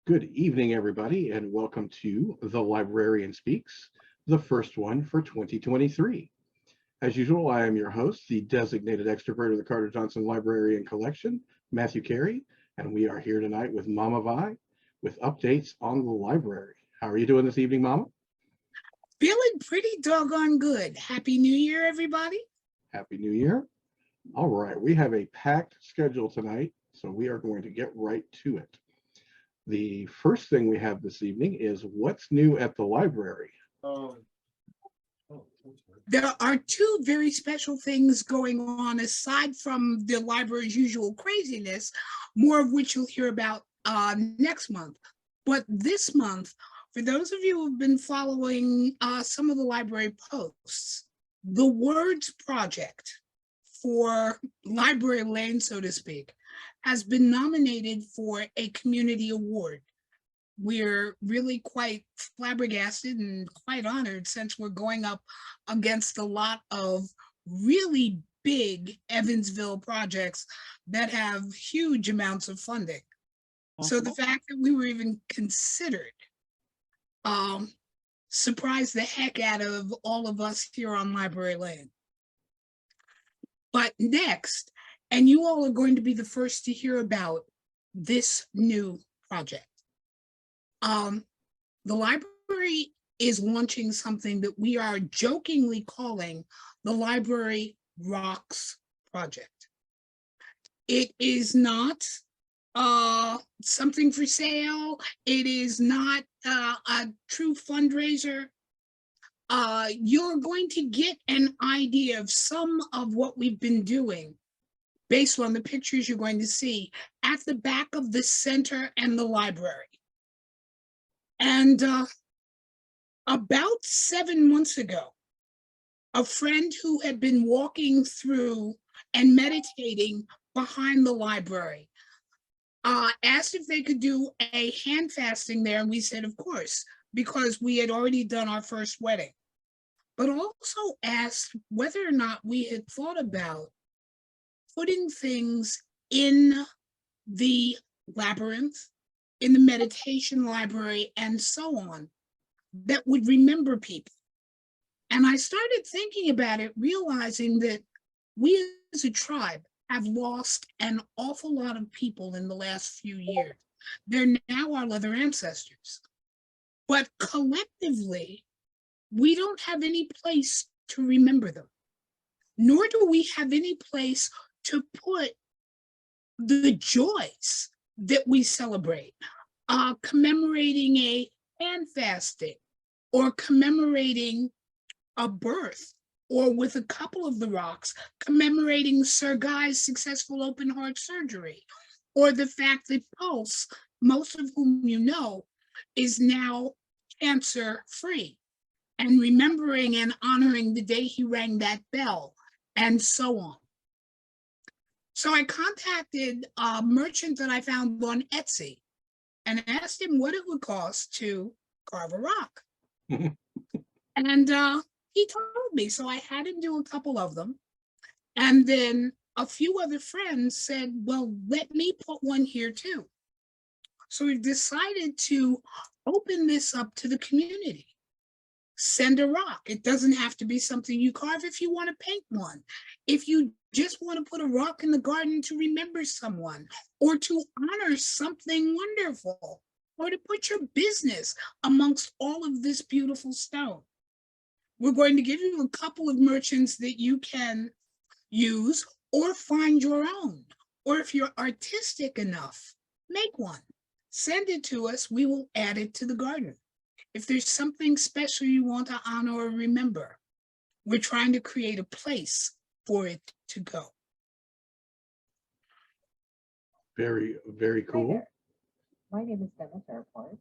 Good evening, everybody, and welcome to the Librarian Speaks, the first one for 2023. As usual, I am your host, the designated extrovert of the Carter Johnson Librarian Collection, Matthew Carey, and we are here tonight with Mama Vi with updates on the library. How are you doing this evening, Mama? Feeling pretty doggone good. Happy New Year, everybody. Happy New Year. All right, we have a packed schedule tonight, so we are going to get right to it. The first thing we have this evening is what's new at the library. There are two very special things going on aside from the library's usual craziness, more of which you'll hear about next month. But this month, for those of you who've been following some of the library posts, the Words Project for Library Lane, so to speak, has been nominated for a community award. We're really quite flabbergasted and quite honored since we're going up against a lot of really big Evansville projects that have huge amounts of funding. So the fact that we were even considered surprised the heck out of all of us here on Library Lane. But next, and you all are going to be the first to hear about this new project. The library is launching something that we are jokingly calling the Library Rocks Project. It is not something for sale. It is not a true fundraiser. You're going to get an idea of some of what we've been doing based on the pictures you're going to see at the back of the center and the library. And about 7 months ago, a friend who had been walking through and meditating behind the library asked if they could do a hand fasting there. And we said, of course, because we had already done our first wedding. But also asked whether or not we had thought about putting things in the labyrinth, in the meditation library, and so on, that would remember people. And I started thinking about it, realizing that we as a tribe have lost an awful lot of people in the last few years. They're now our other ancestors. But collectively, we don't have any place to remember them, nor do we have any place to put the joys that we celebrate, commemorating a hand fasting, or commemorating a birth, or with a couple of the rocks, commemorating Sir Guy's successful open heart surgery, or the fact that Pulse, most of whom you know, is now cancer-free, and remembering and honoring the day he rang that bell, and so on. So I contacted a merchant that I found on Etsy and asked him what it would cost to carve a rock. And he told me, so I had him do a couple of them. And then a few other friends said, well, let me put one here too. So we've decided to open this up to the community. Send a rock. It doesn't have to be something you carve if you want to paint one. If you just want to put a rock in the garden to remember someone, or to honor something wonderful, or to put your business amongst all of this beautiful stone. We're going to give you a couple of merchants that you can use or find your own. Or if you're artistic enough, make one. Send it to us. We will add it to the garden. If there's something special you want to honor or remember, we're trying to create a place for it to go. Very, very cool. My name is Dennis Airport.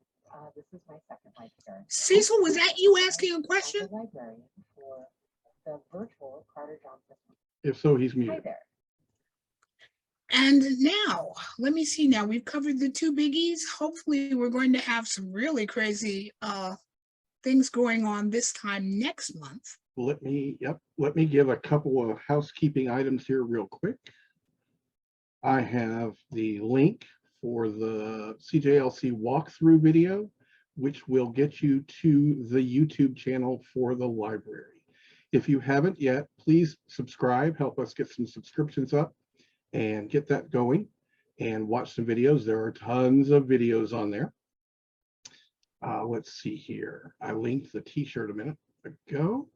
This is my second librarian. Cecil, was that you asking a question? I'm the librarian for the virtual Carter Johnson. If so, he's Hi muted. there. And now, let me see now, we've covered the two biggies. Hopefully we're going to have some really crazy things going on this time next month. Let me give a couple of housekeeping items here real quick. I have the link for the CJLC walkthrough video, which will get you to the YouTube channel for the library. If you haven't yet, please subscribe, help us get some subscriptions up and get that going and watch some videos. There are tons of videos on there. Let's see here. I linked the t-shirt a minute ago.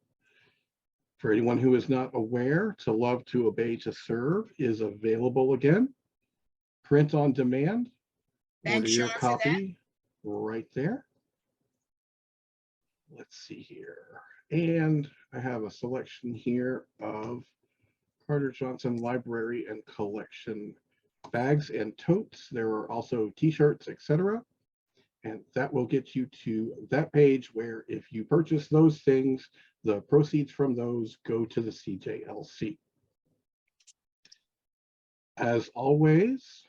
For anyone who is not aware, To Love, to Obey, to Serve is available again. Print on demand. Order Thanks, your Sean, for that. copy right there. Let's see here. And I have a selection here of Carter Johnson Library and Collection bags and totes. There are also t-shirts, etc. And that will get you to that page where if you purchase those things, the proceeds from those go to the CJLC. As always,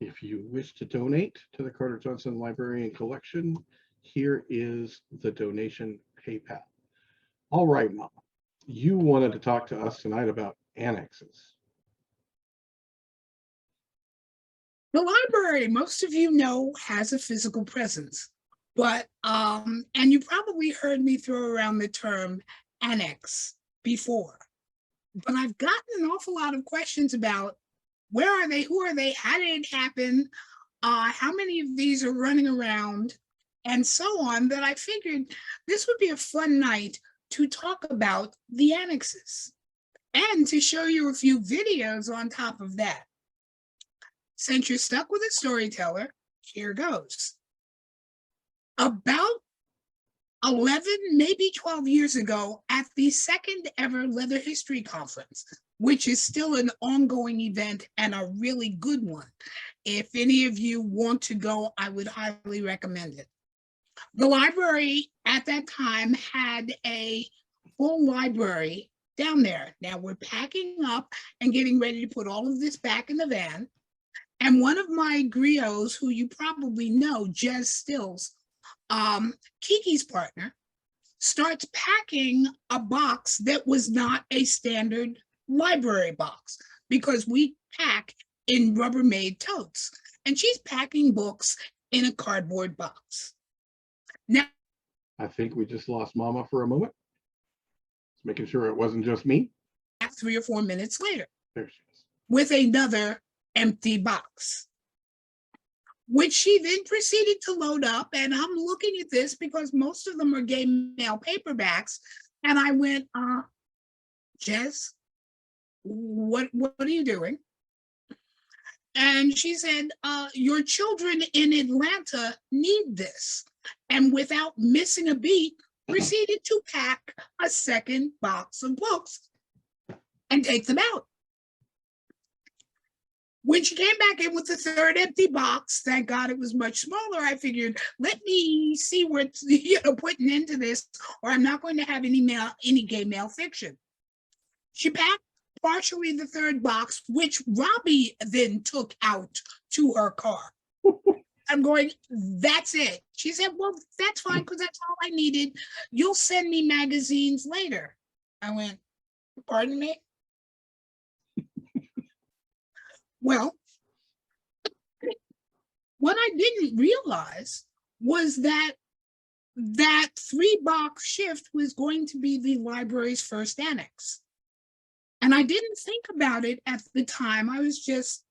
if you wish to donate to the Carter Johnson Library and Collection, here is the donation PayPal. All right, Mom, you wanted to talk to us tonight about annexes. The library, most of you know, has a physical presence, but, and you probably heard me throw around the term annex before, but I've gotten an awful lot of questions about where are they, who are they, how did it happen, how many of these are running around, and so on, that I figured this would be a fun night to talk about the annexes and to show you a few videos on top of that. Since you're stuck with a storyteller, here goes. About 11, maybe 12 years ago, at the second ever Leather History Conference, which is still an ongoing event and a really good one. If any of you want to go, I would highly recommend it. The library at that time had a full library down there. Now we're packing up and getting ready to put all of this back in the van. And one of my griots, who you probably know, Jez Stills, Kiki's partner, starts packing a box that was not a standard library box, because we pack in Rubbermaid totes. And she's packing books in a cardboard box. Now, I think we just lost Mama for a moment. Just making sure it wasn't just me. 3 or 4 minutes later, There she is. with another empty box, which she then proceeded to load up. And I'm looking at this because most of them are gay male paperbacks. And I went, Jez, what are you doing? And she said, your children in Atlanta need this. And without missing a beat, proceeded to pack a second box of books and take them out. When she came back in with the third empty box, thank God it was much smaller, I figured, let me see what's putting into this, or I'm not going to have any gay male fiction. She packed partially the third box, which Robbie then took out to her car. I'm going, that's it. She said, well, that's fine, because that's all I needed. You'll send me magazines later. I went, pardon me? Well, what I didn't realize was that that 3-box shift was going to be the library's first annex. And I didn't think about it at the time. I was just,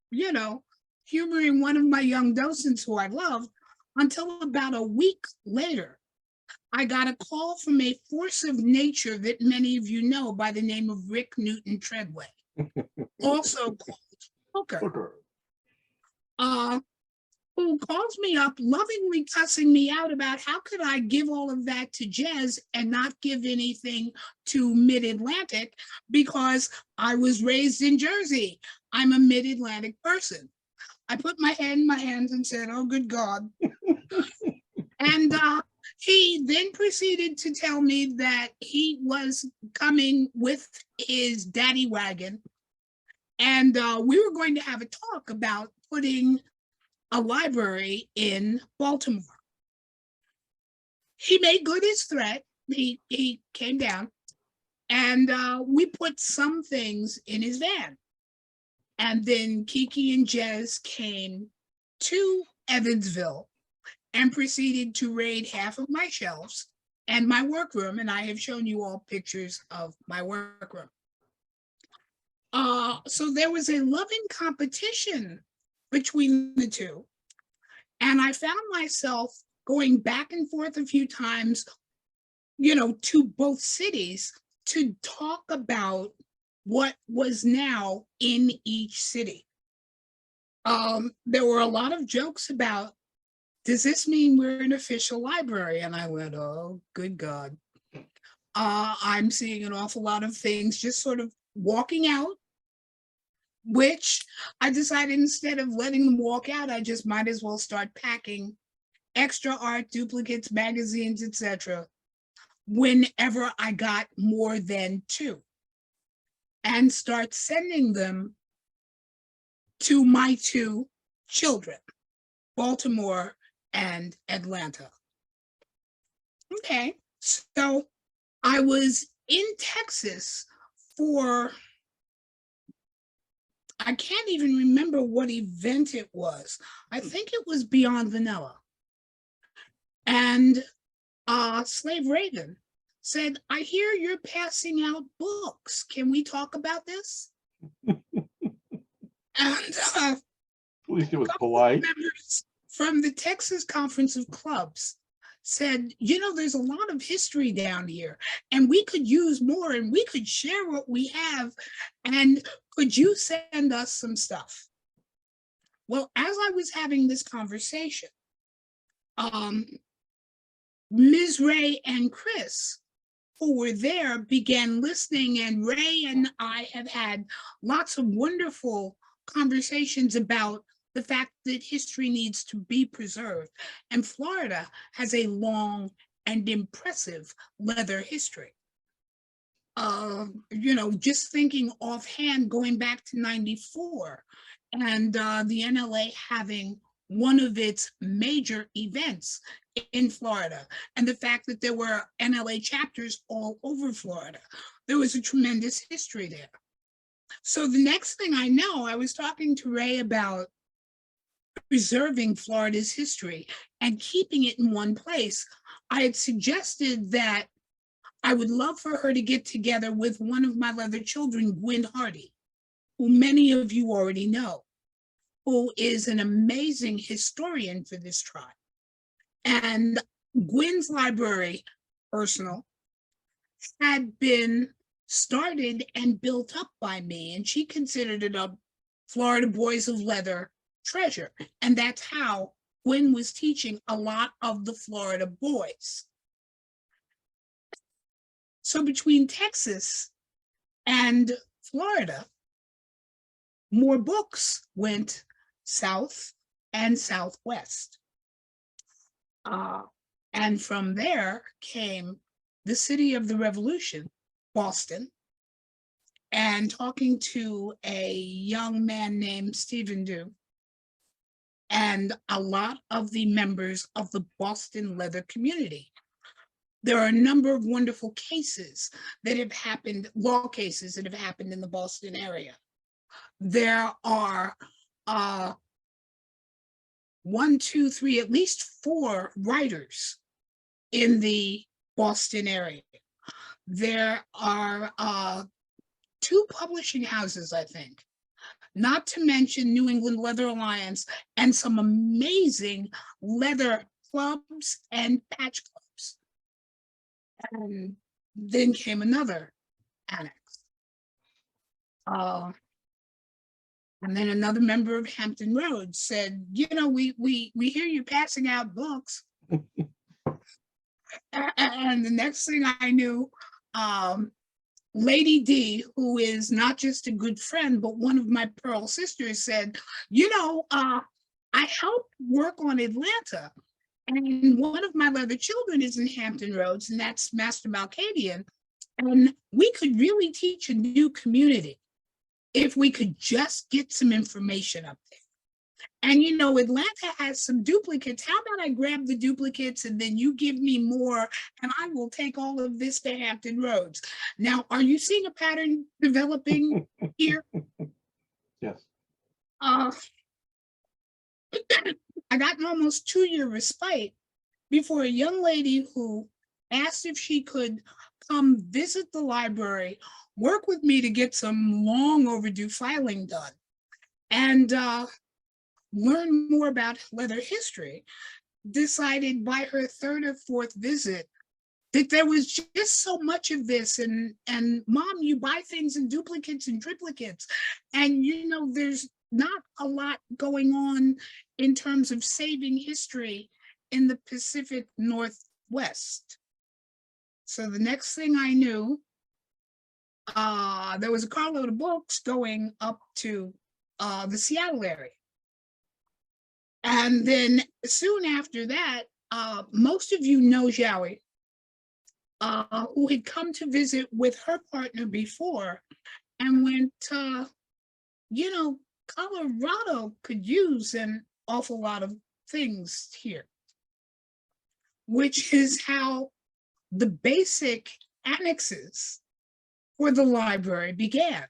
humoring one of my young docents who I love, until about a week later, I got a call from a force of nature that many of you know by the name of Rick Newton Treadway, also called Hooker, who calls me up lovingly cussing me out about how could I give all of that to Jez and not give anything to Mid-Atlantic, because I was raised in Jersey. I'm a Mid-Atlantic person. I put my head in my hands and said, oh, good God. And he then proceeded to tell me that he was coming with his daddy wagon, and we were going to have a talk about putting a library in Baltimore. He made good his threat. He came down, and we put some things in his van. And then Kiki and Jez came to Evansville and proceeded to raid half of my shelves and my workroom. And I have shown you all pictures of my workroom. So there was a loving competition between the two. And I found myself going back and forth a few times, to both cities to talk about what was now in each city. There were a lot of jokes about, does this mean we're an official library? And I went, oh, good God. I'm seeing an awful lot of things just sort of walking out, which I decided instead of letting them walk out, I just might as well start packing extra art, duplicates, magazines, etc. whenever I got more than 2, and start sending them to my 2 children, Baltimore and Atlanta. Okay, so I was in Texas for, I can't even remember what event it was. I think it was Beyond Vanilla. And Slave Raven said, I hear you're passing out books. Can we talk about this? And At least it was polite. members from the Texas Conference of Clubs said, there's a lot of history down here and we could use more and we could share what we have. And could you send us some stuff? Well, as I was having this conversation, Ms. Ray and Chris, who were there, began listening, and Ray and I have had lots of wonderful conversations about the fact that history needs to be preserved. And Florida has a long and impressive leather history. Just thinking offhand, going back to 94, and the NLA having one of its major events in Florida, and the fact that there were NLA chapters all over Florida. There was a tremendous history there. So the next thing I know, I was talking to Ray about preserving Florida's history and keeping it in one place. I had suggested that I would love for her to get together with one of my leather children, Gwyn Hardy, who many of you already know, who is an amazing historian for this tribe. And Gwyn's library, personal, had been started and built up by me, and she considered it a Florida Boys of Leather treasure. And that's how Gwyn was teaching a lot of the Florida boys. So between Texas and Florida, more books went south and southwest. And from there came the city of the Revolution, Boston, and talking to a young man named Stephen Dew, and a lot of the members of the Boston leather community. There are a number of wonderful cases that have happened, law cases that have happened in the Boston area. There are 1, 2, 3, at least 4 writers in the Boston area. There are 2 publishing houses, I think, not to mention New England Leather Alliance and some amazing leather clubs and patch clubs. And then came another annex. And then another member of Hampton Roads said, we hear you passing out books. And the next thing I knew, Lady D, who is not just a good friend, but one of my Pearl sisters, said, I helped work on Atlanta. And one of my leather children is in Hampton Roads, and that's Master Malcadian. And we could really teach a new community if we could just get some information up there. And Atlanta has some duplicates. How about I grab the duplicates and then you give me more and I will take all of this to Hampton Roads. Now, are you seeing a pattern developing here? Yes. got an almost 2-year respite before a young lady who asked if she could come visit the library, work with me to get some long overdue filing done, and learn more about leather history, decided by her third or fourth visit that there was just so much of this, and Mom, you buy things in duplicates and triplicates, and there's not a lot going on in terms of saving history in the Pacific Northwest. So the next thing I knew, there was a carload of books going up to the Seattle area. And then soon after that, most of you know Xiaoi, who had come to visit with her partner before and went, Colorado could use an awful lot of things here, which is how the basic annexes for the library began.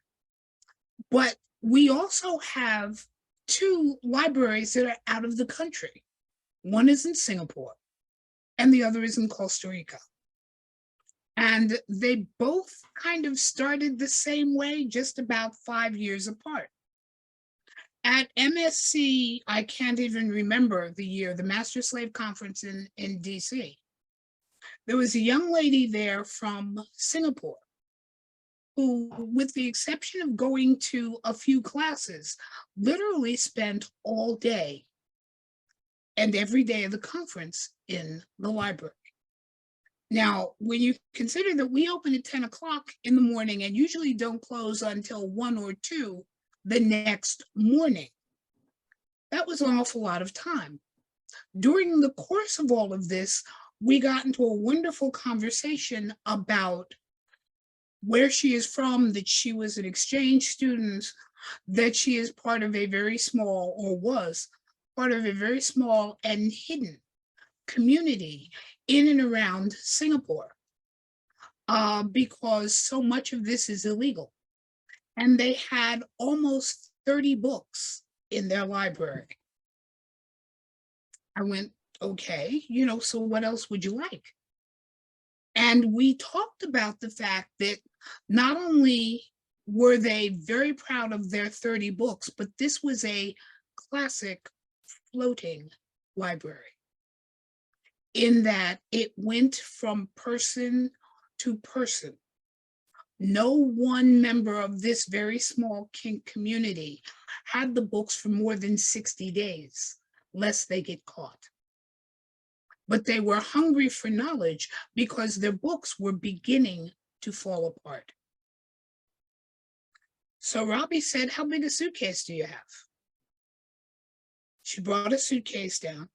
But we also have 2 libraries that are out of the country. One is in Singapore and the other is in Costa Rica. And they both kind of started the same way, just about 5 years apart. At MSC, I can't even remember the year, the Master Slave Conference in DC. There was a young lady there from Singapore who, with the exception of going to a few classes, literally spent all day and every day of the conference in the library. Now, when you consider that we open at 10 o'clock in the morning and usually don't close until 1 or 2 the next morning, that was an awful lot of time. During the course of all of this, we got into a wonderful conversation about where she is from, that she was an exchange student, that she is part of a very small, or was part of a very small and hidden community in and around Singapore, because so much of this is illegal. And they had almost 30 books in their library. I went, okay, so what else would you like? And we talked about the fact that not only were they very proud of their 30 books, but this was a classic floating library, in that it went from person to person. No one member of this very small kink community had the books for more than 60 days, lest they get caught. But they were hungry for knowledge because their books were beginning to fall apart. So Robbie said, how big a suitcase do you have? She brought a suitcase down.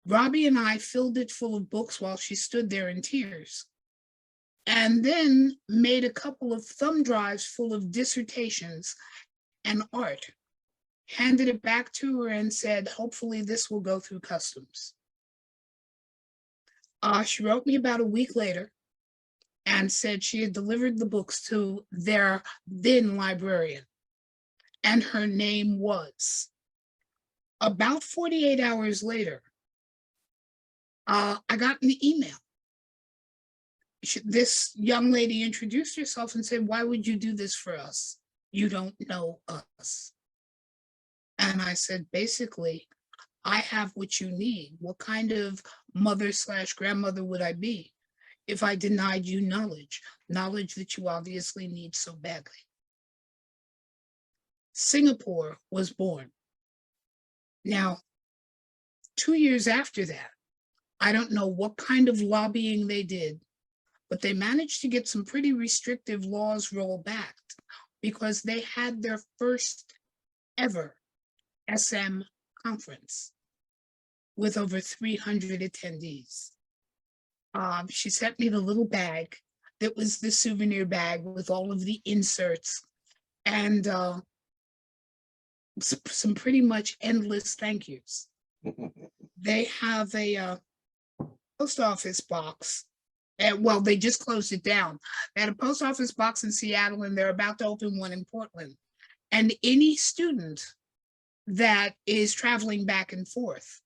Robbie and I filled it full of books while she stood there in tears, and then made a couple of thumb drives full of dissertations and art, handed it back to her and said, hopefully this will go through customs. She wrote me about a week later and said she had delivered the books to their then librarian, and her name was. About 48 hours later, I got an email. This young lady introduced herself and said, why would you do this for us? You don't know us. And I said, basically, I have what you need. What kind of mother/grandmother would I be if I denied you knowledge that you obviously need so badly? Singapore was born. Now, 2 years after that, I don't know what kind of lobbying they did, but they managed to get some pretty restrictive laws rolled back because they had their first ever SM conference with over 300 attendees. She sent me the little bag that was the souvenir bag with all of the inserts and some pretty much endless thank yous. They have a post office box. And well, they just closed it down. They had a post office box in Seattle, and they're about to open one in Portland. And any student that is traveling back and forth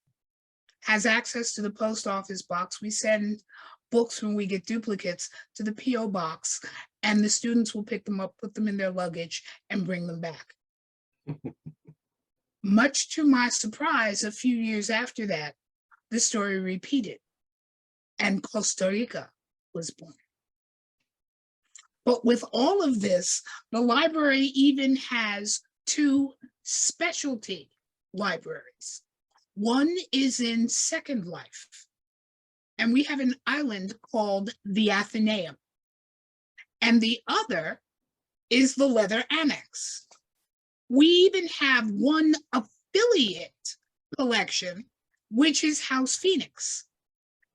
has access to the post office box. We send books when we get duplicates to the P.O. box, and the students will pick them up, put them in their luggage, and bring them back. Much to my surprise, a few years after that, the story repeated, and Costa Rica was born. But with all of this, the library even has two specialty libraries. One is in Second Life, and we have an island called the Athenaeum. And the other is the Leather Annex. We even have one affiliate collection, which is House Phoenix.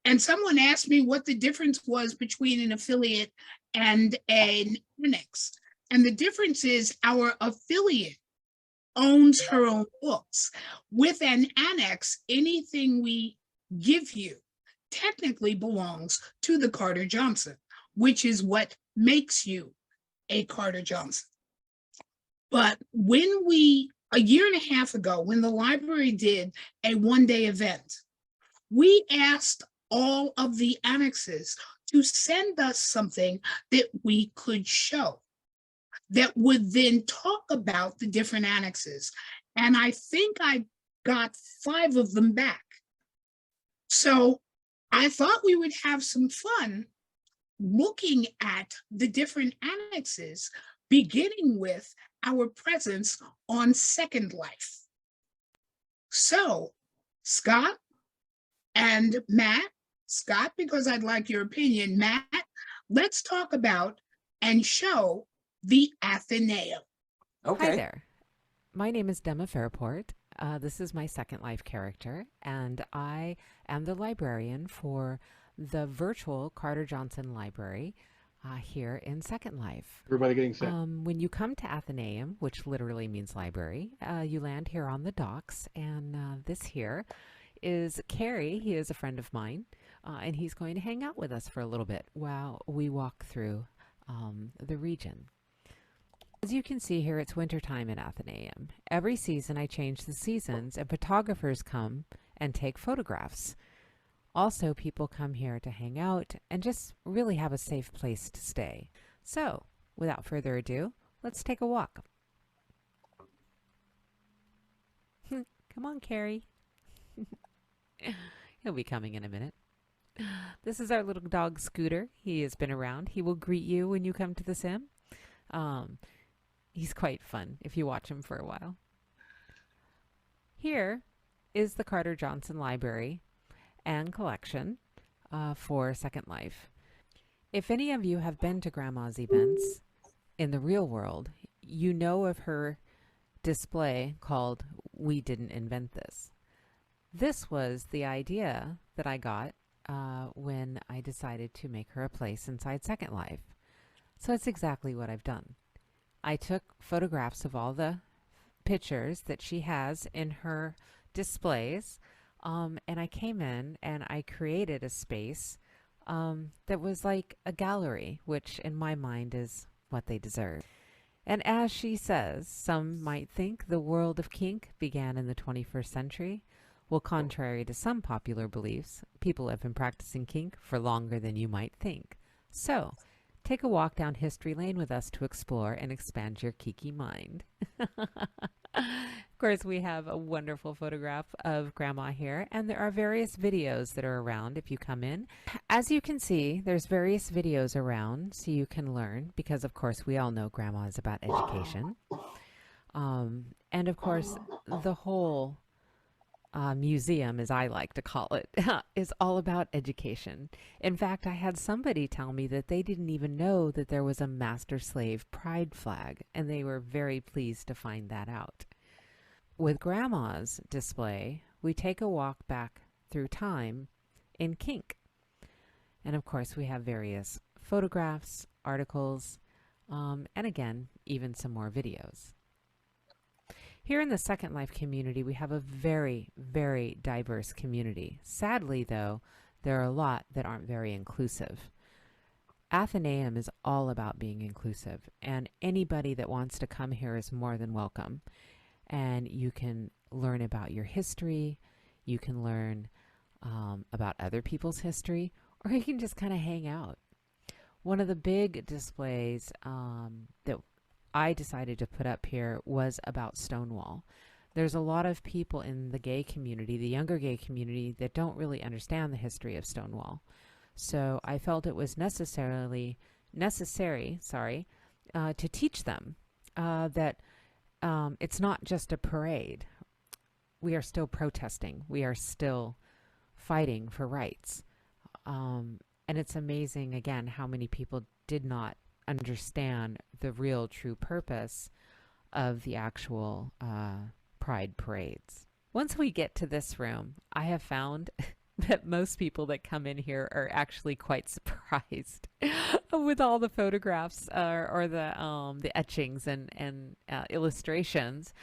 And someone asked me what the difference was between an affiliate and an annex. And the difference is our affiliate owns her own books. With an annex, anything we give you technically belongs to the Carter Johnson, which is what makes you a Carter Johnson. But when a year and a half ago, when the library did a one-day event, we asked all of the annexes to send us something that we could show that would then talk about the different annexes. And I think I got 5 of them back. So I thought we would have some fun looking at the different annexes, beginning with our presence on Second Life. So Scott and Matt, Scott, because I'd like your opinion, Matt, let's talk about and show the Athenaeum. Okay. Hi there. My name is Dema Fairport. This is my Second Life character, and I am the librarian for the virtual Carter Johnson Library here in Second Life. Everybody getting set. When you come to Athenaeum, which literally means library, you land here on the docks, and this here is Carrie. He is a friend of mine, and he's going to hang out with us for a little bit while we walk through the region. As you can see here, it's wintertime at Athenaeum. Every season I change the seasons, and photographers come and take photographs. Also, people come here to hang out and just really have a safe place to stay. So, without further ado, let's take a walk. Come on, Carrie. He'll be coming in a minute. This is our little dog, Scooter. He has been around. He will greet you when you come to the sim. He's quite fun if you watch him for a while. Here is the Carter Johnson Library and collection for Second Life. If any of you have been to Grandma's events in the real world, you know of her display called "We Didn't Invent This." This was the idea that I got when I decided to make her a place inside Second Life. So it's exactly what I've done. I took photographs of all the pictures that she has in her displays, and I came in and I created a space that was like a gallery, which in my mind is what they deserve. And as she says, some might think the world of kink began in the 21st century. Well, contrary to some popular beliefs, people have been practicing kink for longer than you might think. So, take a walk down history lane with us to explore and expand your kinky mind. Of course, we have a wonderful photograph of Grandma here, and there are various videos that are around if you come in. As you can see, there's various videos around so you can learn, because of course we all know Grandma is about education. And of course, the whole museum, as I like to call it, is all about education. In fact, I had somebody tell me that they didn't even know that there was a master-slave pride flag, and they were very pleased to find that out. With Grandma's display, we take a walk back through time in kink. And of course, we have various photographs, articles, and again, even some more videos. Here in the Second Life community, we have a very, very diverse community. Sadly, though, there are a lot that aren't very inclusive. Athenaeum is all about being inclusive, and anybody that wants to come here is more than welcome. and you can learn about your history. You can learn about other people's history, or you can just kind of hang out. One of the big displays that I decided to put up here was about Stonewall. There's a lot of people in the gay community, the younger gay community, that don't really understand the history of Stonewall. So I felt it was necessary to teach them that it's not just a parade. We are still protesting. We are still fighting for rights. And it's amazing, again, how many people did not understand the real true purpose of the actual pride parades. Once we get to this room, I have found that most people that come in here are actually quite surprised with all the photographs or the etchings and illustrations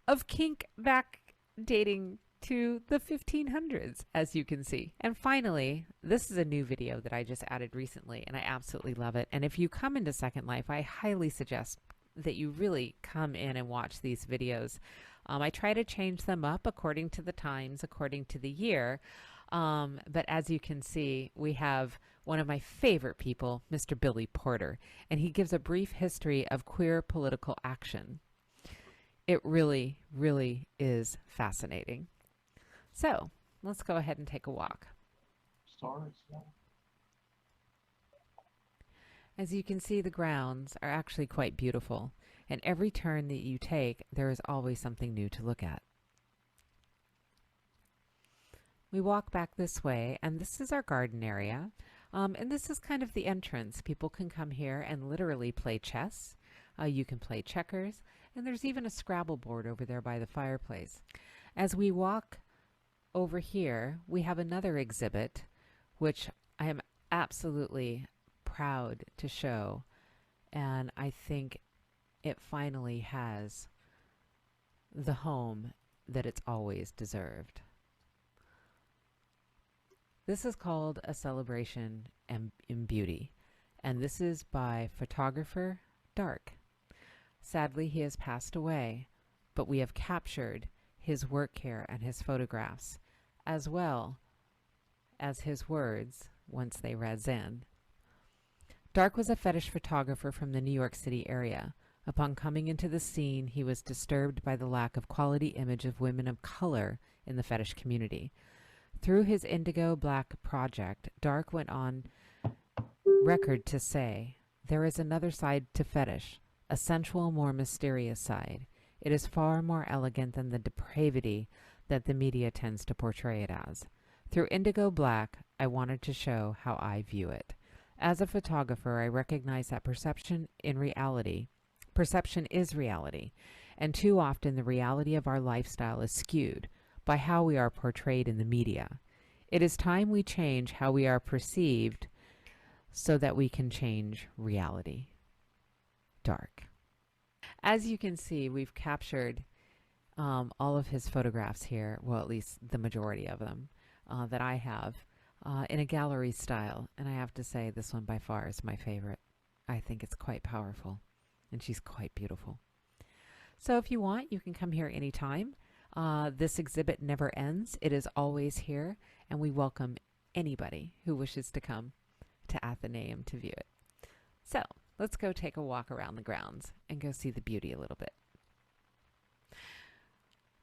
of kink back dating to the 1500s, as you can see. And finally, this is a new video that I just added recently, and I absolutely love it. And if you come into Second Life, I highly suggest that you really come in and watch these videos. I try to change them up according to the times, according to the year. But as you can see, we have one of my favorite people, Mr. Billy Porter, and he gives a brief history of queer political action. It really, really is fascinating. So let's go ahead and take a walk. As you can see, the grounds are actually quite beautiful, and every turn that you take, there is always something new to look at. We walk back this way, and this is our garden area, and this is kind of the entrance. People can come here and literally play chess. You can play checkers, and there's even a Scrabble board over there by the fireplace. As we walk over here, we have another exhibit, which I am absolutely proud to show, and I think it finally has the home that it's always deserved. This is called A Celebration in Beauty, and this is by photographer Dark. Sadly, he has passed away, but we have captured his work here and his photographs, as well as his words once they read in. Dark was a fetish photographer from the New York City area. Upon coming into the scene, he was disturbed by the lack of quality image of women of color in the fetish community. Through his Indigo Black project, Dark went on record to say, "There is another side to fetish, a sensual, more mysterious side. It is far more elegant than the depravity that the media tends to portray it as. Through Indigo Black, I wanted to show how I view it. As a photographer, I recognize that perception is reality, and too often the reality of our lifestyle is skewed by how we are portrayed in the media. It is time we change how we are perceived so that we can change reality." Dark. As you can see, we've captured all of his photographs here, well, at least the majority of them that I have, in a gallery style. And I have to say, this one by far is my favorite. I think it's quite powerful, and she's quite beautiful. So if you want, you can come here anytime. This exhibit never ends. It is always here, and we welcome anybody who wishes to come to Athenaeum to view it. So let's go take a walk around the grounds and go see the beauty a little bit.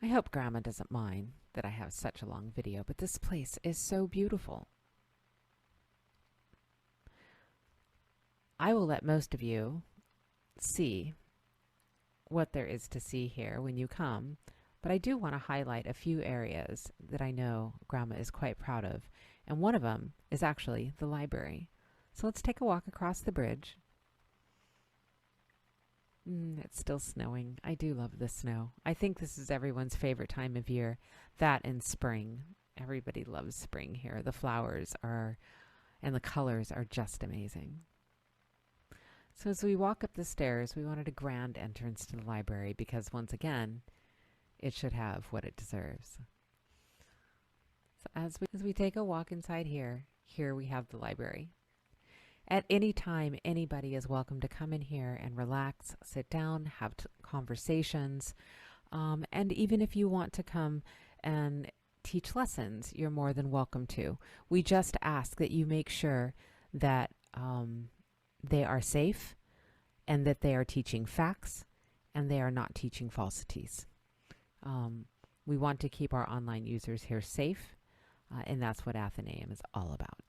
I hope Grandma doesn't mind that I have such a long video, but this place is so beautiful. I will let most of you see what there is to see here when you come, but I do want to highlight a few areas that I know Grandma is quite proud of, and one of them is actually the library. So let's take a walk across the bridge. It's still snowing. I do love the snow. I think this is everyone's favorite time of year, that and spring. Everybody loves spring here. The flowers are, and the colors are just amazing. So as we walk up the stairs, we wanted a grand entrance to the library because, once again, it should have what it deserves. So as we take a walk inside here we have the library. At any time, anybody is welcome to come in here and relax, sit down, have conversations. And even if you want to come and teach lessons, you're more than welcome to. We just ask that you make sure that they are safe and that they are teaching facts and they are not teaching falsities. We want to keep our online users here safe, and that's what Athenaeum is all about.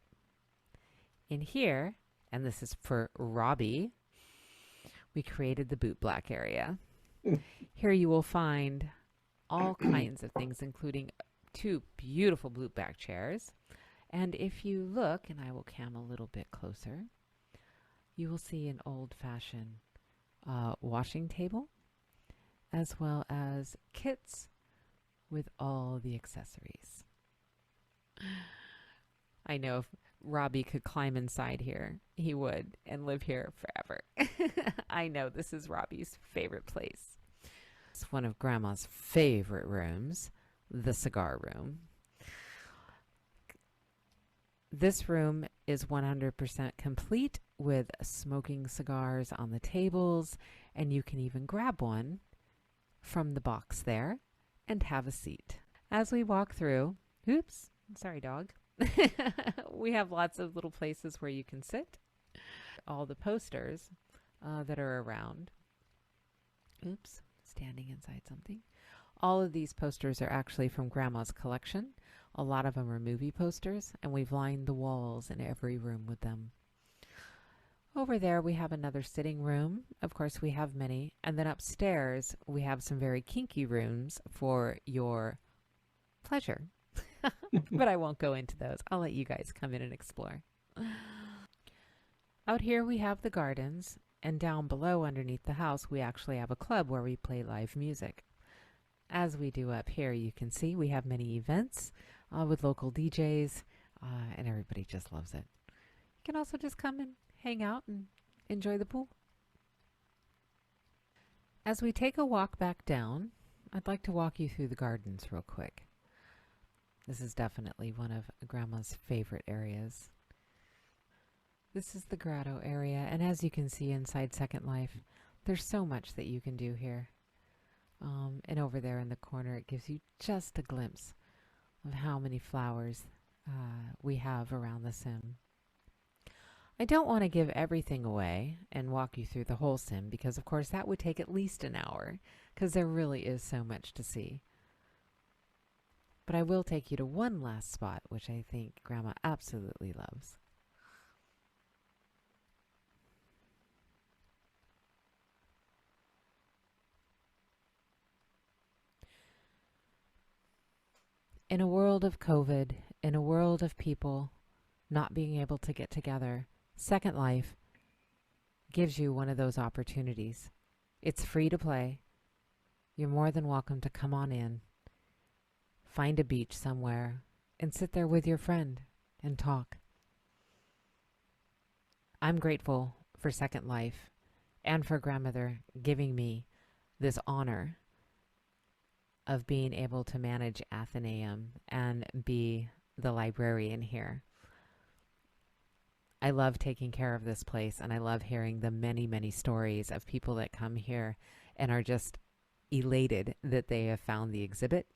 In here, and this is for Robbie, we created the boot black area. Here you will find all kinds of things, including 2 beautiful boot back chairs. And if you look, and I will cam a little bit closer, you will see an old-fashioned washing table, as well as kits with all the accessories. I know if Robbie could climb inside here, he would, and live here forever. I know this is Robbie's favorite place. It's one of Grandma's favorite rooms, the cigar room. This room is 100% complete with smoking cigars on the tables, and you can even grab one from the box there and have a seat. As we walk through, oops, sorry dog, we have lots of little places where you can sit. All the posters that are around. Oops, standing inside something. All of these posters are actually from Grandma's collection. A lot of them are movie posters, and we've lined the walls in every room with them. Over there we have another sitting room. Of course we have many. And then upstairs we have some very kinky rooms for your pleasure. But I won't go into those. I'll let you guys come in and explore. Out here we have the gardens, and down below underneath the house we actually have a club where we play live music. As we do up here, you can see we have many events with local DJs, and everybody just loves it. You can also just come and hang out and enjoy the pool. As we take a walk back down, I'd like to walk you through the gardens real quick. This is definitely one of Grandma's favorite areas. This is the grotto area, and as you can see inside Second Life, there's so much that you can do here. And over there in the corner, it gives you just a glimpse of how many flowers we have around the sim. I don't want to give everything away and walk you through the whole sim because, of course, that would take at least an hour because there really is so much to see. But I will take you to one last spot, which I think Grandma absolutely loves. In a world of COVID, in a world of people not being able to get together, Second Life gives you one of those opportunities. It's free to play. You're more than welcome to come on in, find a beach somewhere, and sit there with your friend and talk. I'm grateful for Second Life and for Grandmother giving me this honor of being able to manage Athenaeum and be the librarian here. I love taking care of this place, and I love hearing the many, many stories of people that come here and are just elated that they have found the exhibit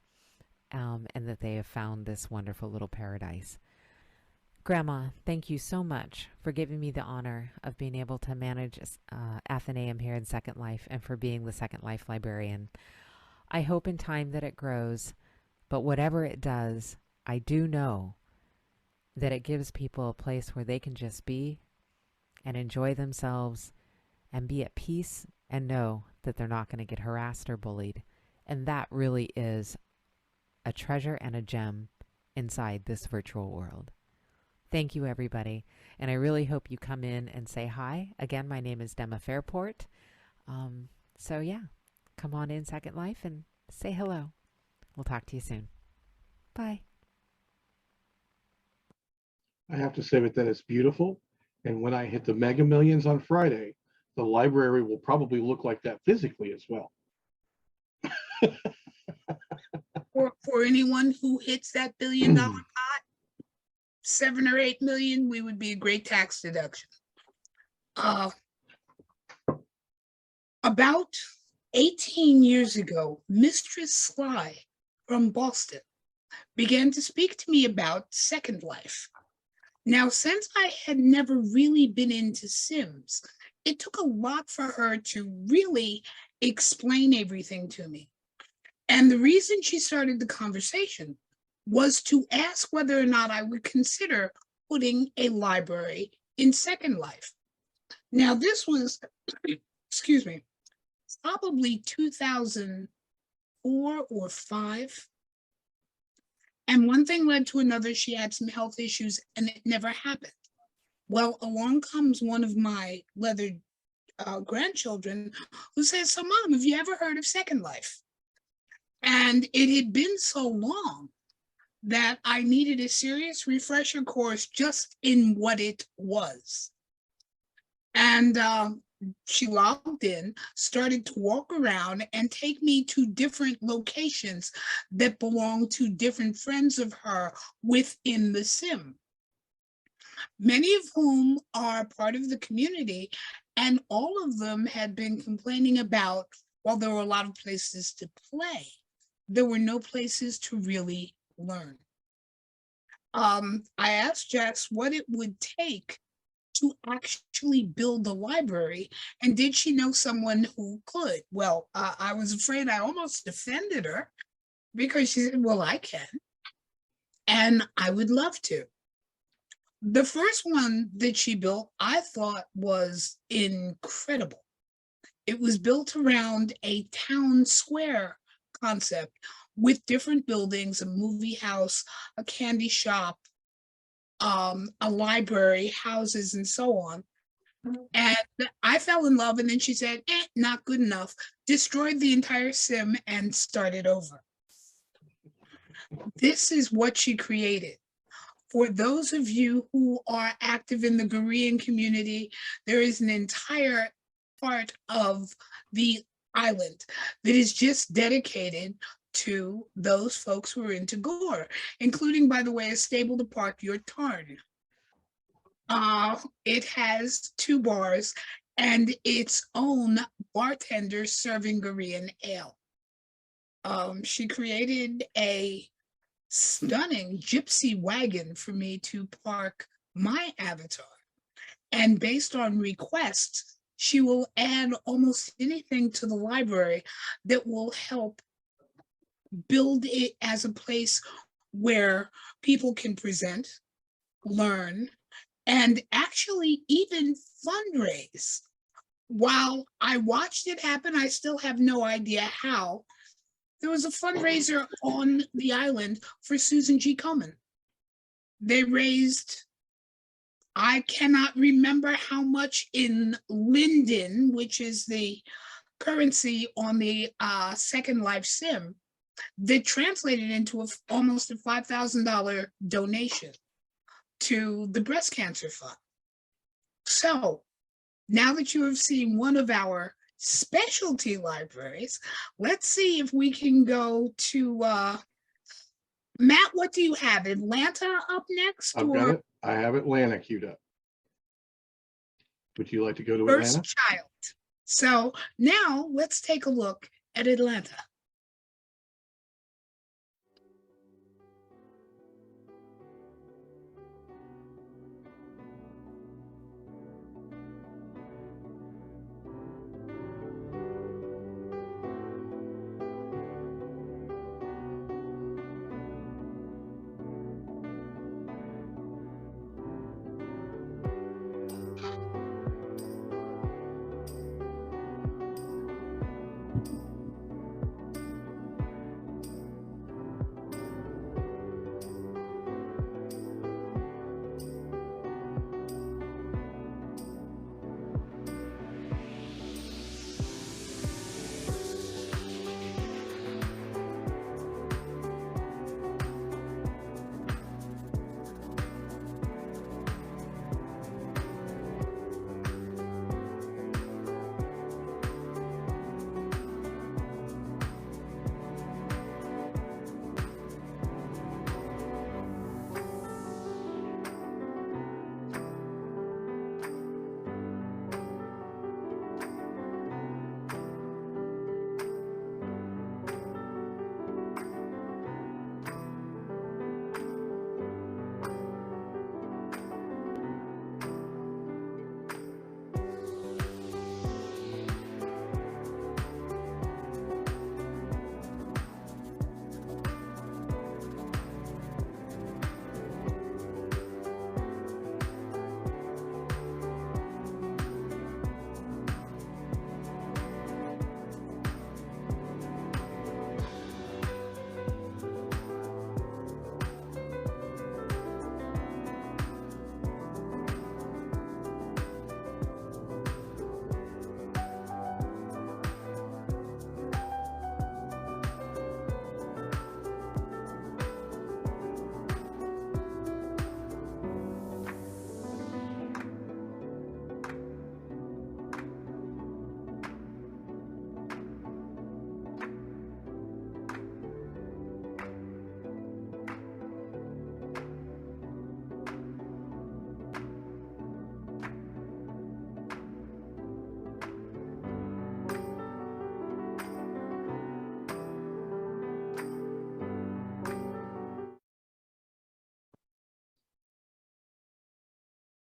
and that they have found this wonderful little paradise. Grandma, thank you so much for giving me the honor of being able to manage Athenaeum here in Second Life and for being the Second Life librarian. I hope in time that it grows, but whatever it does, I do know that it gives people a place where they can just be and enjoy themselves and be at peace and know that they're not going to get harassed or bullied. And that really is a treasure and a gem inside this virtual world. Thank you, everybody. And I really hope you come in and say hi. Again, my name is Dema Fairport. So yeah, come on in Second Life and say hello. We'll talk to you soon. Bye. I have to say that it's beautiful. And when I hit the Mega Millions on Friday, the library will probably look like that physically as well. For anyone who hits that $1 billion pot, 7 or 8 million, we would be a great tax deduction. About 18 years ago, Mistress Sly from Boston began to speak to me about Second Life. Now, since I had never really been into Sims, it took a lot for her to really explain everything to me. And the reason she started the conversation was to ask whether or not I would consider putting a library in Second Life. Now, this was, excuse me, probably 2004 or 5. And one thing led to another. She had some health issues and it never happened. Well, along comes one of my leather grandchildren who says, so Mom, have you ever heard of Second Life? And it had been so long that I needed a serious refresher course just in what it was. And she logged in, started to walk around and take me to different locations that belonged to different friends of her within the sim, many of whom are part of the community, and all of them had been complaining about, while there were a lot of places to play, there were no places to really learn. I asked Jess what it would take to actually build the library, and did she know someone who could? Well, I was afraid I almost offended her because she said, well, I can, and I would love to. The first one that she built, I thought was incredible. It was built around a town square concept with different buildings, a movie house, a candy shop, a library, houses, and so on. And I fell in love, and then she said, not good enough, destroyed the entire sim and started over. This is what she created. For those of you who are active in the Korean community, there is an entire part of the island that is just dedicated to those folks who are into gore, including, by the way, a stable to park your tarn. It has 2 bars and its own bartender serving Korean ale. She created a stunning gypsy wagon for me to park my avatar. And based on requests, she will add almost anything to the library that will help build it as a place where people can present, learn, and actually even fundraise. While I watched it happen, I still have no idea how. There was a fundraiser on the island for Susan G. Komen. They raised, I cannot remember how much in Linden, which is the currency on the Second Life sim, that translated into almost a $5,000 donation to the breast cancer fund. So now that you have seen one of our specialty libraries, let's see if we can go to Matt. What do you have? Atlanta up next? I've got it. I have Atlanta queued up. Would you like to go to Atlanta? First child. So now let's take a look at Atlanta.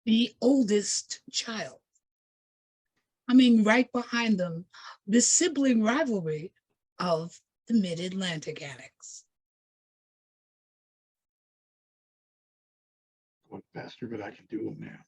the oldest child. Coming right behind them, the sibling rivalry of the Mid-Atlantic addicts. Going faster, but I can do them now.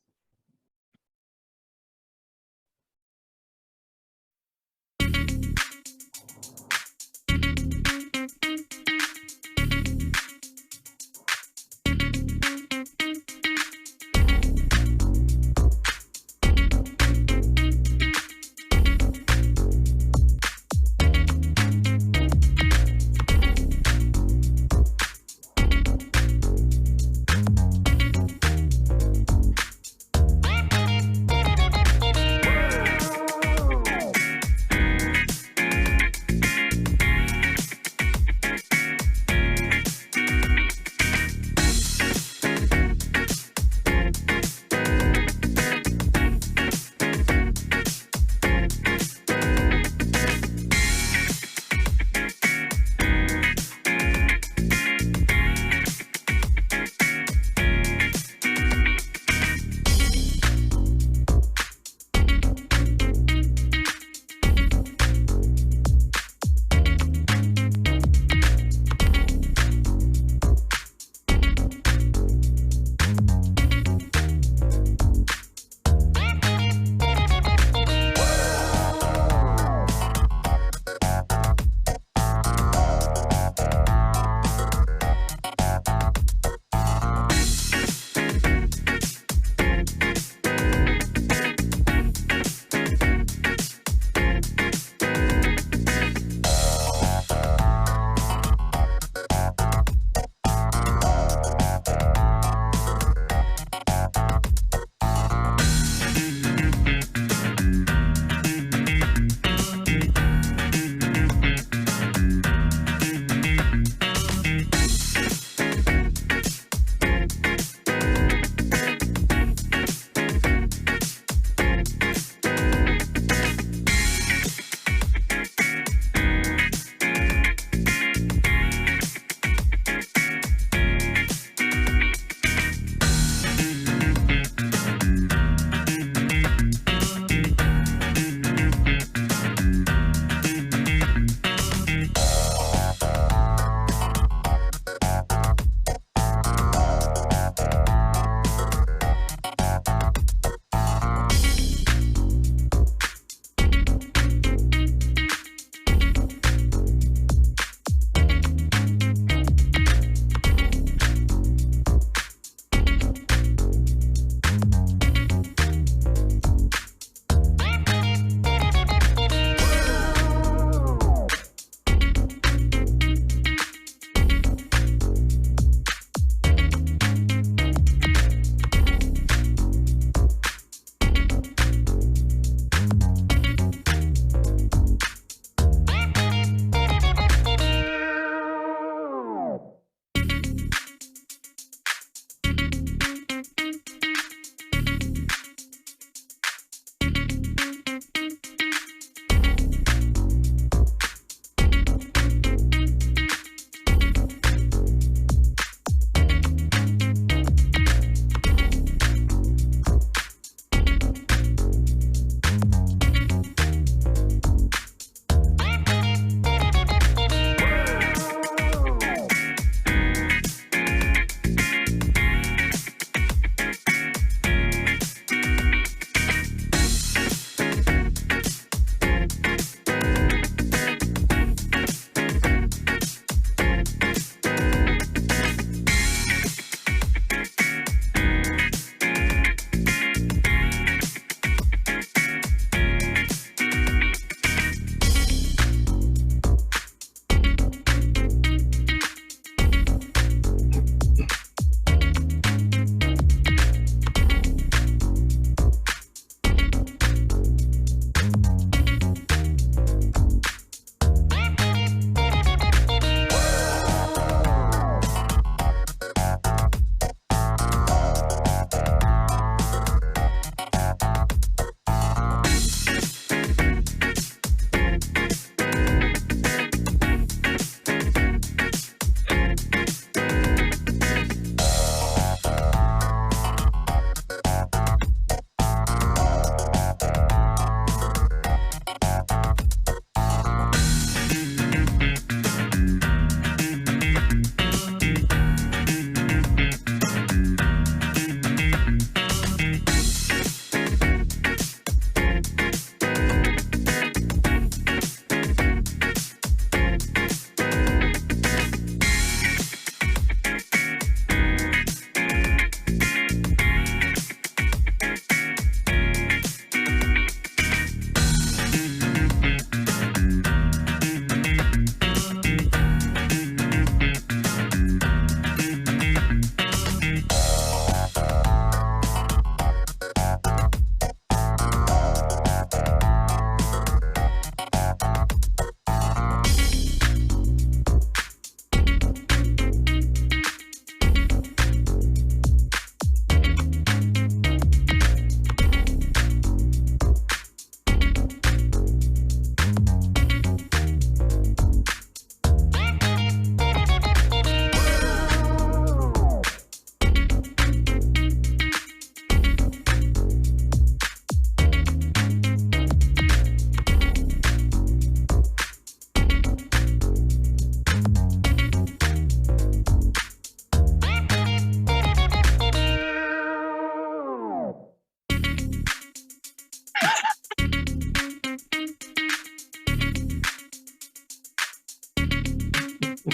I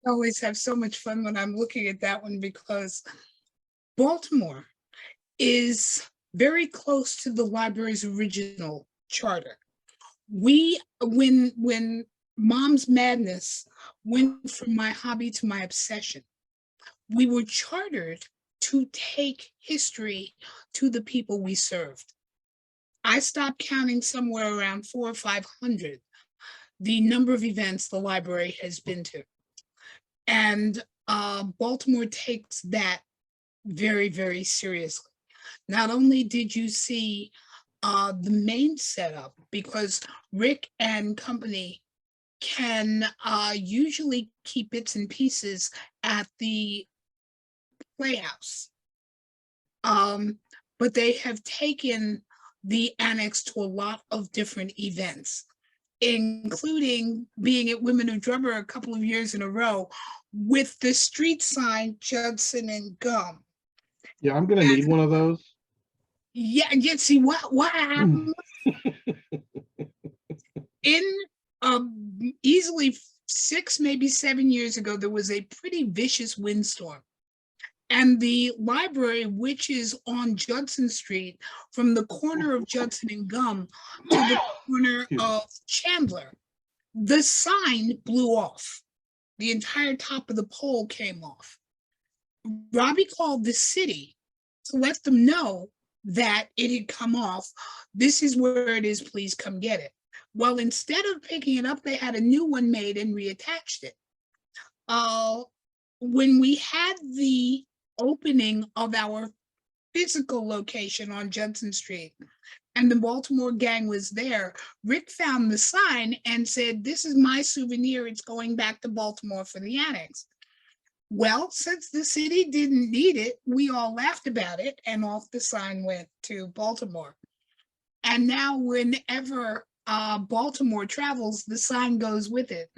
always have so much fun when I'm looking at that one because Baltimore is very close to the library's original charter. When Mom's Madness went from my hobby to my obsession, we were chartered to take history to the people we served. I stopped counting somewhere around 400 or 500 the number of events the library has been to. And Baltimore takes that very, very seriously. Not only did you see the main setup, because Rick and company can usually keep bits and pieces at the Playhouse. But they have taken the annex to a lot of different events, including being at Women of Drummer a couple of years in a row with the street sign Judson and Gum. Yeah, I'm gonna need one of those. Yeah, see what happened in easily 6, maybe 7 years ago, there was a pretty vicious windstorm. And the library, which is on Judson Street, from the corner of Judson and Gum to the corner of Chandler, the sign blew off. The entire top of the pole came off. Robbie called the city to let them know that it had come off. This is where it is, please come get it. Well, instead of picking it up, they had a new one made and reattached it. When we had the opening of our physical location on Judson Street and the Baltimore gang was there, Rick found the sign and said, "This is my souvenir. It's going back to Baltimore for the annex." Well, since the city didn't need it, we all laughed about it, and off the sign went to Baltimore. And now whenever Baltimore travels, the sign goes with it,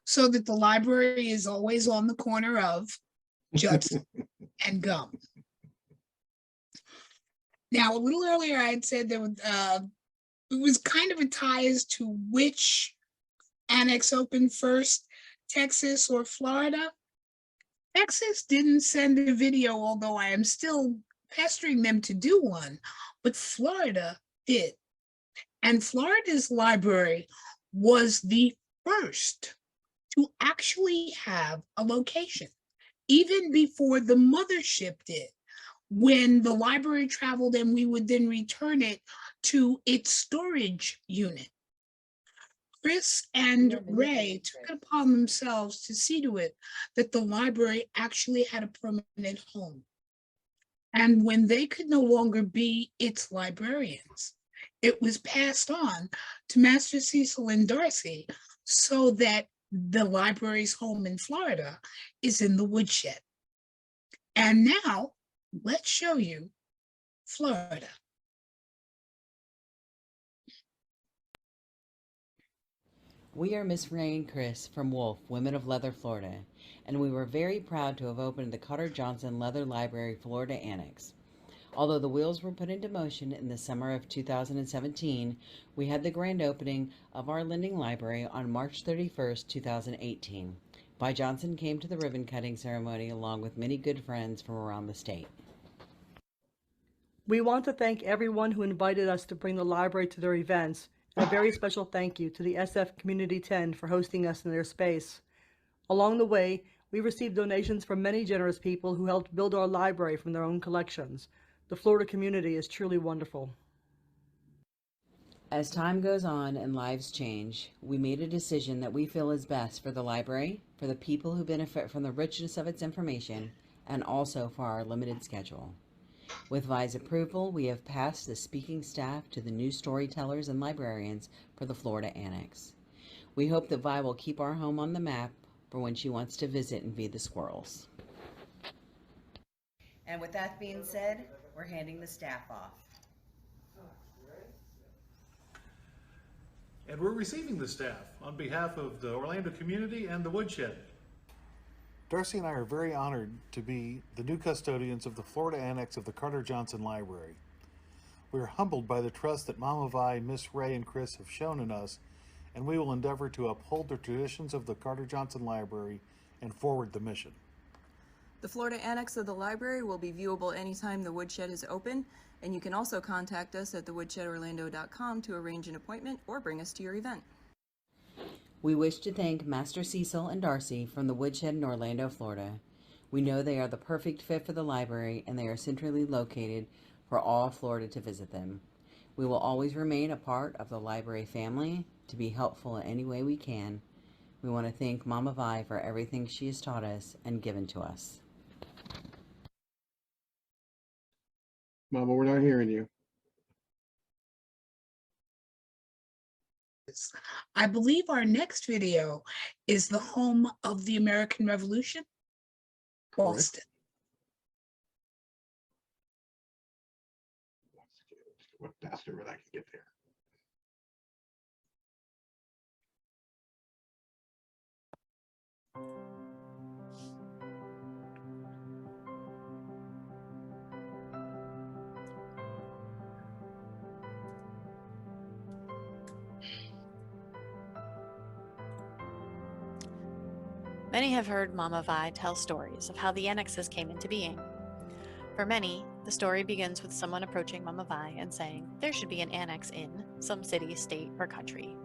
so that the library is always on the corner of Judson and Gum. Now, a little earlier, I had said there was, it was kind of a tie as to which annex opened first, Texas or Florida. Texas didn't send a video, although I am still pestering them to do one, but Florida did. And Florida's library was the first to actually have a location, even before the mothership did. When the library traveled and we would then return it to its storage unit. Chris and Ray took it upon themselves to see to it that the library actually had a permanent home. And when they could no longer be its librarians, it was passed on to Master Cecil and Darcy, so that the library's home in Florida is in the woodshed. And now let's show you Florida. We are Miss Ray and Chris from Wolf, Women of Leather, Florida, and we were very proud to have opened the Carter Johnson Leather Library Florida Annex. Although the wheels were put into motion in the summer of 2017, we had the grand opening of our lending library on March 31st, 2018. Vi Johnson came to the ribbon cutting ceremony along with many good friends from around the state. We want to thank everyone who invited us to bring the library to their events, and a very special thank you to the SF Community 10 for hosting us in their space. Along the way, we received donations from many generous people who helped build our library from their own collections. The Florida community is truly wonderful. As time goes on and lives change, we made a decision that we feel is best for the library, for the people who benefit from the richness of its information, and also for our limited schedule. With Vi's approval, we have passed the speaking staff to the new storytellers and librarians for the Florida Annex. We hope that Vi will keep our home on the map for when she wants to visit and feed the squirrels. And with that being said, we're handing the staff off. And we're receiving the staff on behalf of the Orlando community and the Woodshed. Darcy and I are very honored to be the new custodians of the Florida Annex of the Carter-Johnson Library. We are humbled by the trust that Mama Vi, Miss Ray, and Chris have shown in us, and we will endeavor to uphold the traditions of the Carter-Johnson Library and forward the mission. The Florida Annex of the library will be viewable anytime the Woodshed is open, and you can also contact us at thewoodshedorlando.com to arrange an appointment or bring us to your event. We wish to thank Master Cecil and Darcy from the Woodshed in Orlando, Florida. We know they are the perfect fit for the library, and they are centrally located for all Florida to visit them. We will always remain a part of the library family to be helpful in any way we can. We want to thank Mama Vi for everything she has taught us and given to us. Mama, we're not hearing you. I believe our next video is the home of the American Revolution, Boston. What faster would I can get there? Many have heard Mama Vi tell stories of how the annexes came into being. For many, the story begins with someone approaching Mama Vi and saying there should be an annex in some city, state, or country.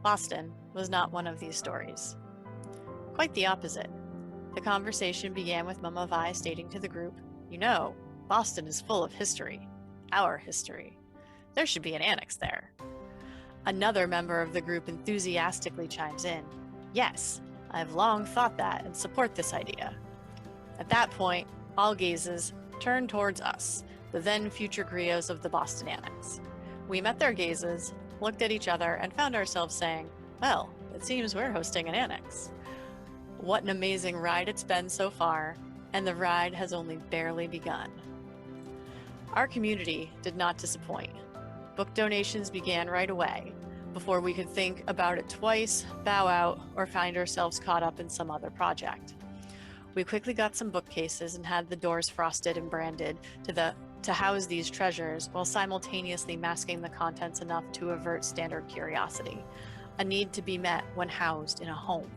Boston was not one of these stories. Quite the opposite. The conversation began with Mama Vi stating to the group, "You know, Boston is full of history. Our history. There should be an annex there." Another member of the group enthusiastically chimes in, "Yes, I've long thought that and support this idea." At that point, all gazes turned towards us, the then future griots of the Boston Annex. We met their gazes, looked at each other, and found ourselves saying, well, it seems we're hosting an annex. What an amazing ride it's been so far, and the ride has only barely begun. Our community did not disappoint. Book donations began right away, before we could think about it twice, bow out, or find ourselves caught up in some other project. We quickly got some bookcases and had the doors frosted and branded to house these treasures, while simultaneously masking the contents enough to avert standard curiosity, a need to be met when housed in a home.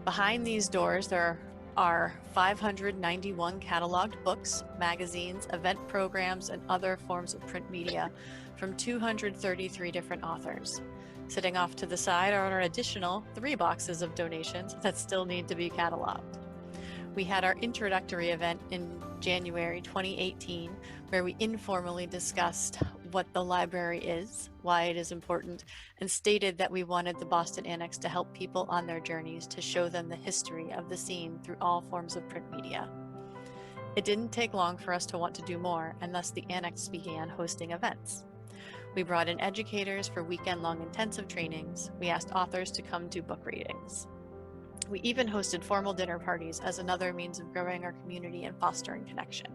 Behind these doors, there are 591 cataloged books, magazines, event programs, and other forms of print media from 233 different authors. Sitting off to the side are an additional 3 boxes of donations that still need to be cataloged. We had our introductory event in January 2018, where we informally discussed what the library is, why it is important, and stated that we wanted the Boston Annex to help people on their journeys to show them the history of the scene through all forms of print media. It didn't take long for us to want to do more, and thus the Annex began hosting events. We brought in educators for weekend-long intensive trainings. We asked authors to come do book readings. We even hosted formal dinner parties as another means of growing our community and fostering connection.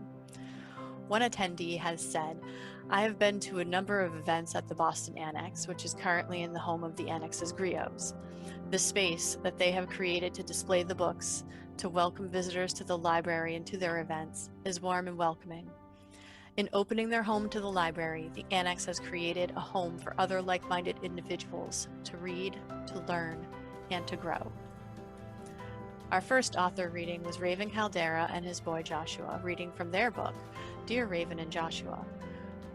One attendee has said, "I have been to a number of events at the Boston Annex, which is currently in the home of the Annex's griots. The space that they have created to display the books, to welcome visitors to the library and to their events, is warm and welcoming. In opening their home to the library, the Annex has created a home for other like-minded individuals to read, to learn, and to grow." Our first author reading was Raven Caldera and his boy Joshua, reading from their book, Dear Raven and Joshua,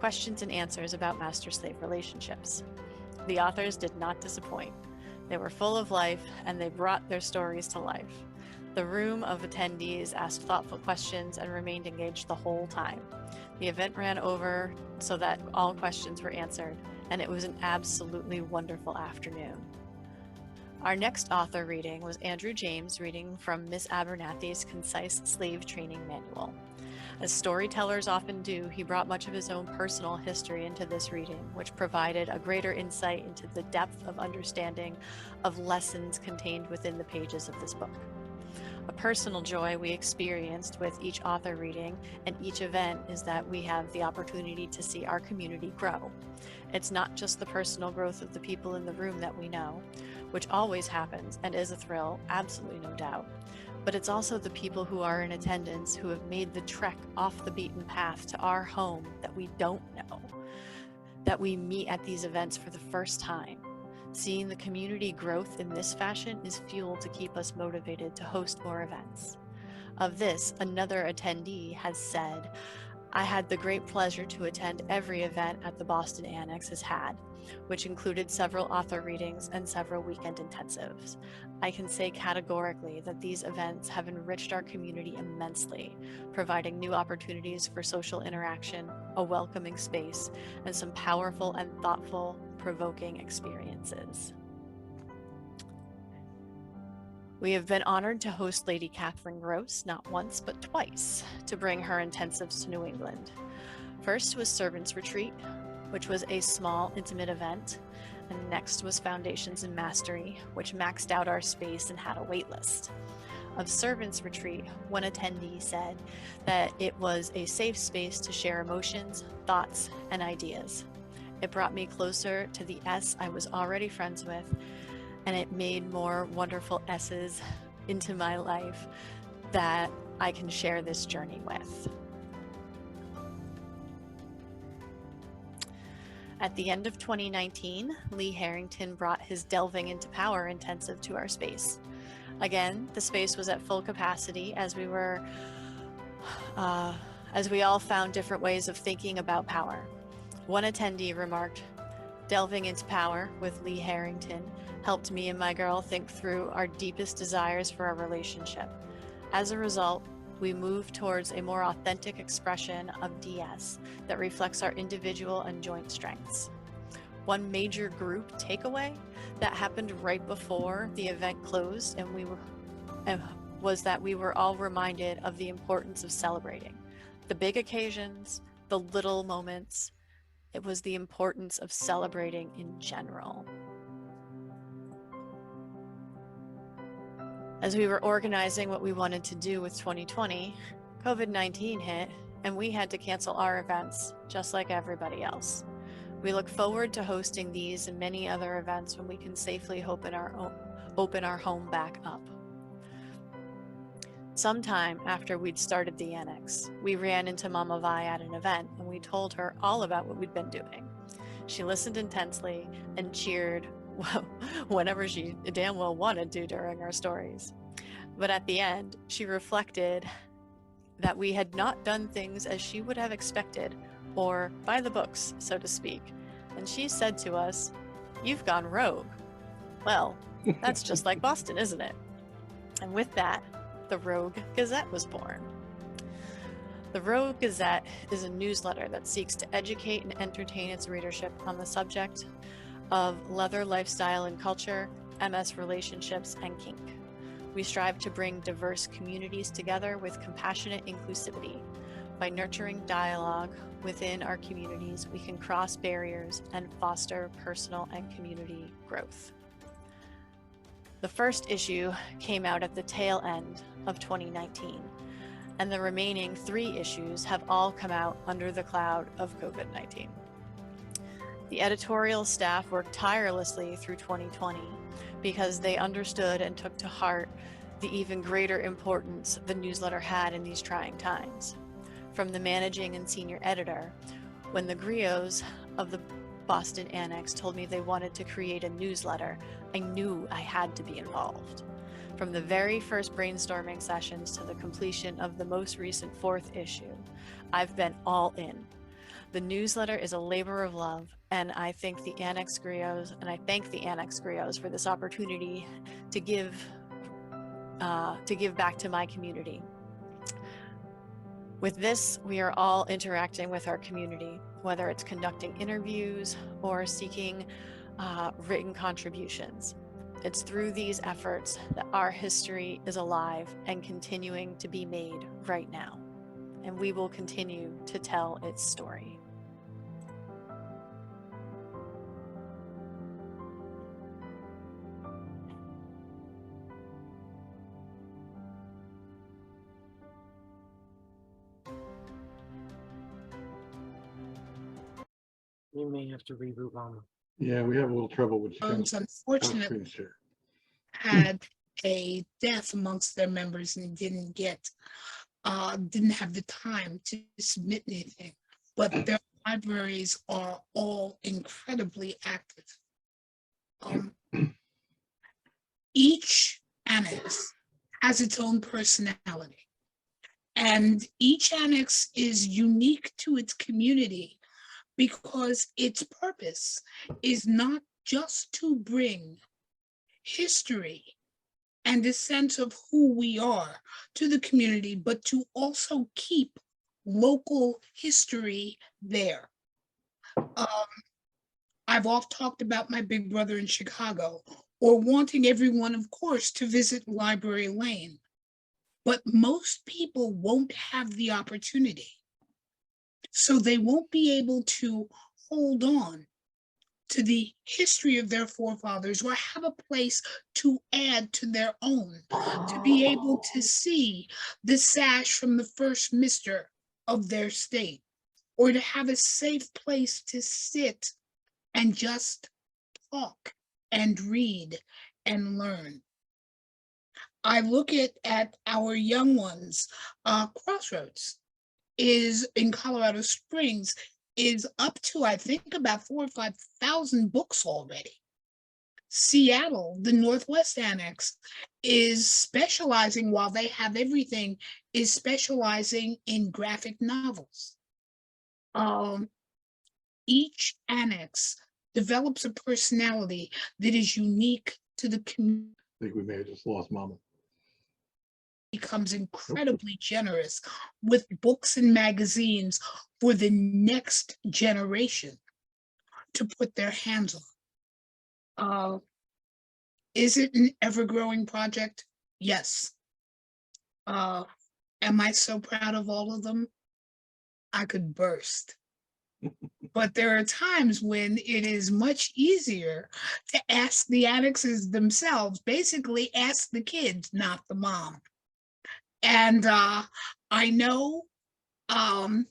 Questions and Answers about Master-Slave Relationships. The authors did not disappoint. They were full of life, and they brought their stories to life. The room of attendees asked thoughtful questions and remained engaged the whole time. The event ran over so that all questions were answered, and it was an absolutely wonderful afternoon. Our next author reading was Andrew James reading from Miss Abernathy's Concise Slave Training Manual. As storytellers often do, he brought much of his own personal history into this reading, which provided a greater insight into the depth of understanding of lessons contained within the pages of this book. A personal joy we experienced with each author reading and each event is that we have the opportunity to see our community grow. It's not just the personal growth of the people in the room that we know. which always happens and is a thrill, absolutely no doubt. But it's also the people who are in attendance who have made the trek off the beaten path to our home that we don't know, that we meet at these events for the first time. Seeing the community growth in this fashion is fuel to keep us motivated to host more events. Of this, another attendee has said, I had the great pleasure to attend every event at the Boston Annex has had, which included several author readings and several weekend intensives. I can say categorically that these events have enriched our community immensely, providing new opportunities for social interaction, a welcoming space, and some powerful and thoughtful, provoking experiences. We have been honored to host Lady Catherine Gross not once but twice to bring her intensives to New England. First was Servants Retreat, which was a small, intimate event, and next was Foundations in Mastery, which maxed out our space and had a wait list. Of Servants Retreat, one attendee said that it was a safe space to share emotions, thoughts, and ideas. It brought me closer to the S I was already friends with, and it made more wonderful S's into my life that I can share this journey with. At the end of 2019, Lee Harrington brought his Delving into Power intensive to our space. Again, the space was at full capacity as we all found different ways of thinking about power. One attendee remarked, Delving into Power with Lee Harrington helped me and my girl think through our deepest desires for our relationship. As a result, we move towards a more authentic expression of DS that reflects our individual and joint strengths. One major group takeaway that happened right before the event closed was that we were all reminded of the importance of celebrating the big occasions, the little moments. It was the importance of celebrating in general. As we were organizing what we wanted to do with 2020, COVID-19 hit, and we had to cancel our events, just like everybody else. We look forward to hosting these and many other events when we can safely open our home back up. Sometime after we'd started the annex, we ran into Mama Vi at an event, and we told her all about what we'd been doing. She listened intensely and cheered whenever she damn well wanted to during our stories. But at the end, she reflected that we had not done things as she would have expected, or by the books, so to speak. And she said to us, "You've gone rogue." Well, that's just like Boston, isn't it? And with that, the Rogue Gazette was born. The Rogue Gazette is a newsletter that seeks to educate and entertain its readership on the subject of leather lifestyle and culture, MS relationships, and kink. We strive to bring diverse communities together with compassionate inclusivity. By nurturing dialogue within our communities, we can cross barriers and foster personal and community growth. The first issue came out at the tail end of 2019, and the remaining 3 issues have all come out under the cloud of COVID-19. The editorial staff worked tirelessly through 2020 because they understood and took to heart the even greater importance the newsletter had in these trying times. From the managing and senior editor, when the griots of the Boston Annex told me they wanted to create a newsletter, I knew I had to be involved. From the very first brainstorming sessions to the completion of the most recent 4th issue, I've been all in. The newsletter is a labor of love, and I thank the Annex griots for this opportunity to give back to my community. With this, we are all interacting with our community, whether it's conducting interviews or seeking written contributions. It's through these efforts that our history is alive and continuing to be made right now, and we will continue to tell its story. You may have to reboot, Mama. Yeah, we have a little trouble with It's unfortunate. screen share. had a death amongst their members and didn't have the time to submit anything. But their libraries are all incredibly active. Each annex has its own personality, and each annex is unique to its community because its purpose is not just to bring history and a sense of who we are to the community, but to also keep local history there. I've oft talked about my big brother in Chicago, or wanting everyone, of course, to visit Library Lane. But most people won't have the opportunity. So they won't be able to hold on to the history of their forefathers or have a place to add to their own, to be able to see the sash from the first mister of their state, or to have a safe place to sit and just talk and read and learn. I look at our young ones. Crossroads is in Colorado Springs, is up to, I think, about 4,000 or 5,000 books already. Seattle, the Northwest Annex, is specializing, while they have everything, is specializing in graphic novels. Each annex develops a personality that is unique to the community. I think we may have just lost Mama. Becomes incredibly generous with books and magazines for the next generation to put their hands on. Is it an ever-growing project? Yes. Am I so proud of all of them? I could burst. But there are times when it is much easier to ask the annexes themselves, basically ask the kids, not the mom. And I know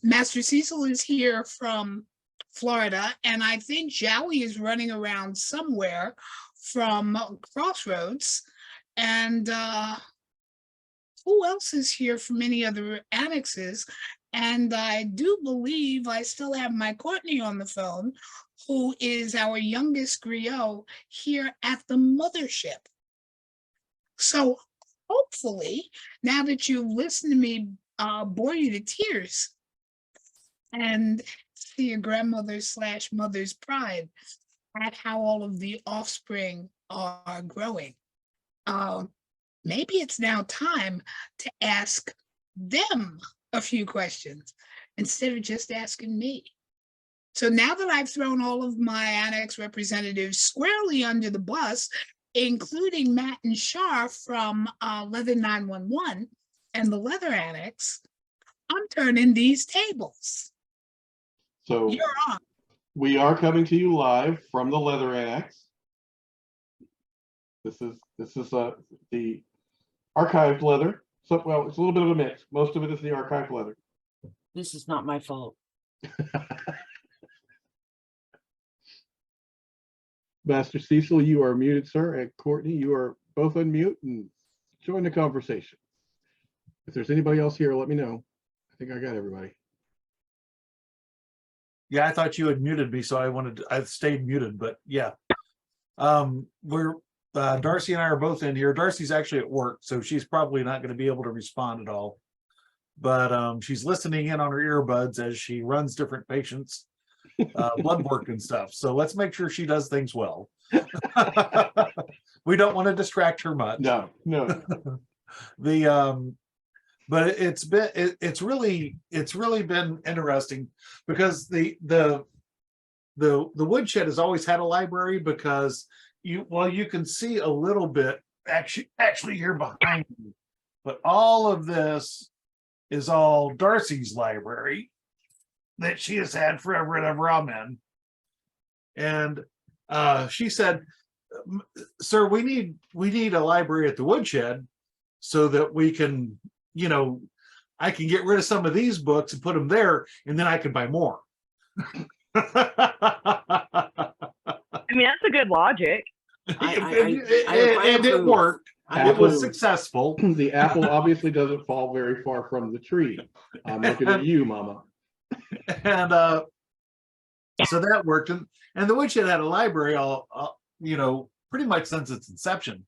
Master Cecil is here from Florida, and I think Jowie is running around somewhere from Crossroads. And who else is here from any other annexes? And I do believe I still have my Courtney on the phone, who is our youngest griot here at the mothership. So hopefully, now that you've listened to me bore you to tears and see your grandmother / mother's pride at how all of the offspring are growing, maybe it's now time to ask them a few questions instead of just asking me. So now that I've thrown all of my annex representatives squarely under the bus, including Matt and Shar from Leather 911 and the Leather Annex, I'm turning these tables. So you're on. We are coming to you live from the Leather Annex. This is the archived leather. So, well, it's a little bit of a mix. Most of it is the archived leather. This is not my fault. Master Cecil, you are muted, sir, and Courtney, you are both unmute and join the conversation. If there's anybody else here, let me know. I think I got everybody. Yeah, I thought you had muted me, so I stayed muted, but yeah. We're Darcy and I are both in here. Darcy's actually at work, so she's probably not going to be able to respond at all. But she's listening in on her earbuds as she runs different patients' blood work and stuff. So let's make sure she does things well. We don't want to distract her much. No. But it's really been interesting because the woodshed has always had a library, because you can see a little bit actually here behind me, but all of this is all Darcy's library that she has had forever and ever. Amen. And she said, "Sir, we need a library at the woodshed so that we can, I can get rid of some of these books and put them there, and then I can buy more." I mean, that's a good logic. And it worked. It was successful. The apple obviously doesn't fall very far from the tree. I'm looking at you, Mama. And so that worked. And the Woodshed had a library, pretty much since its inception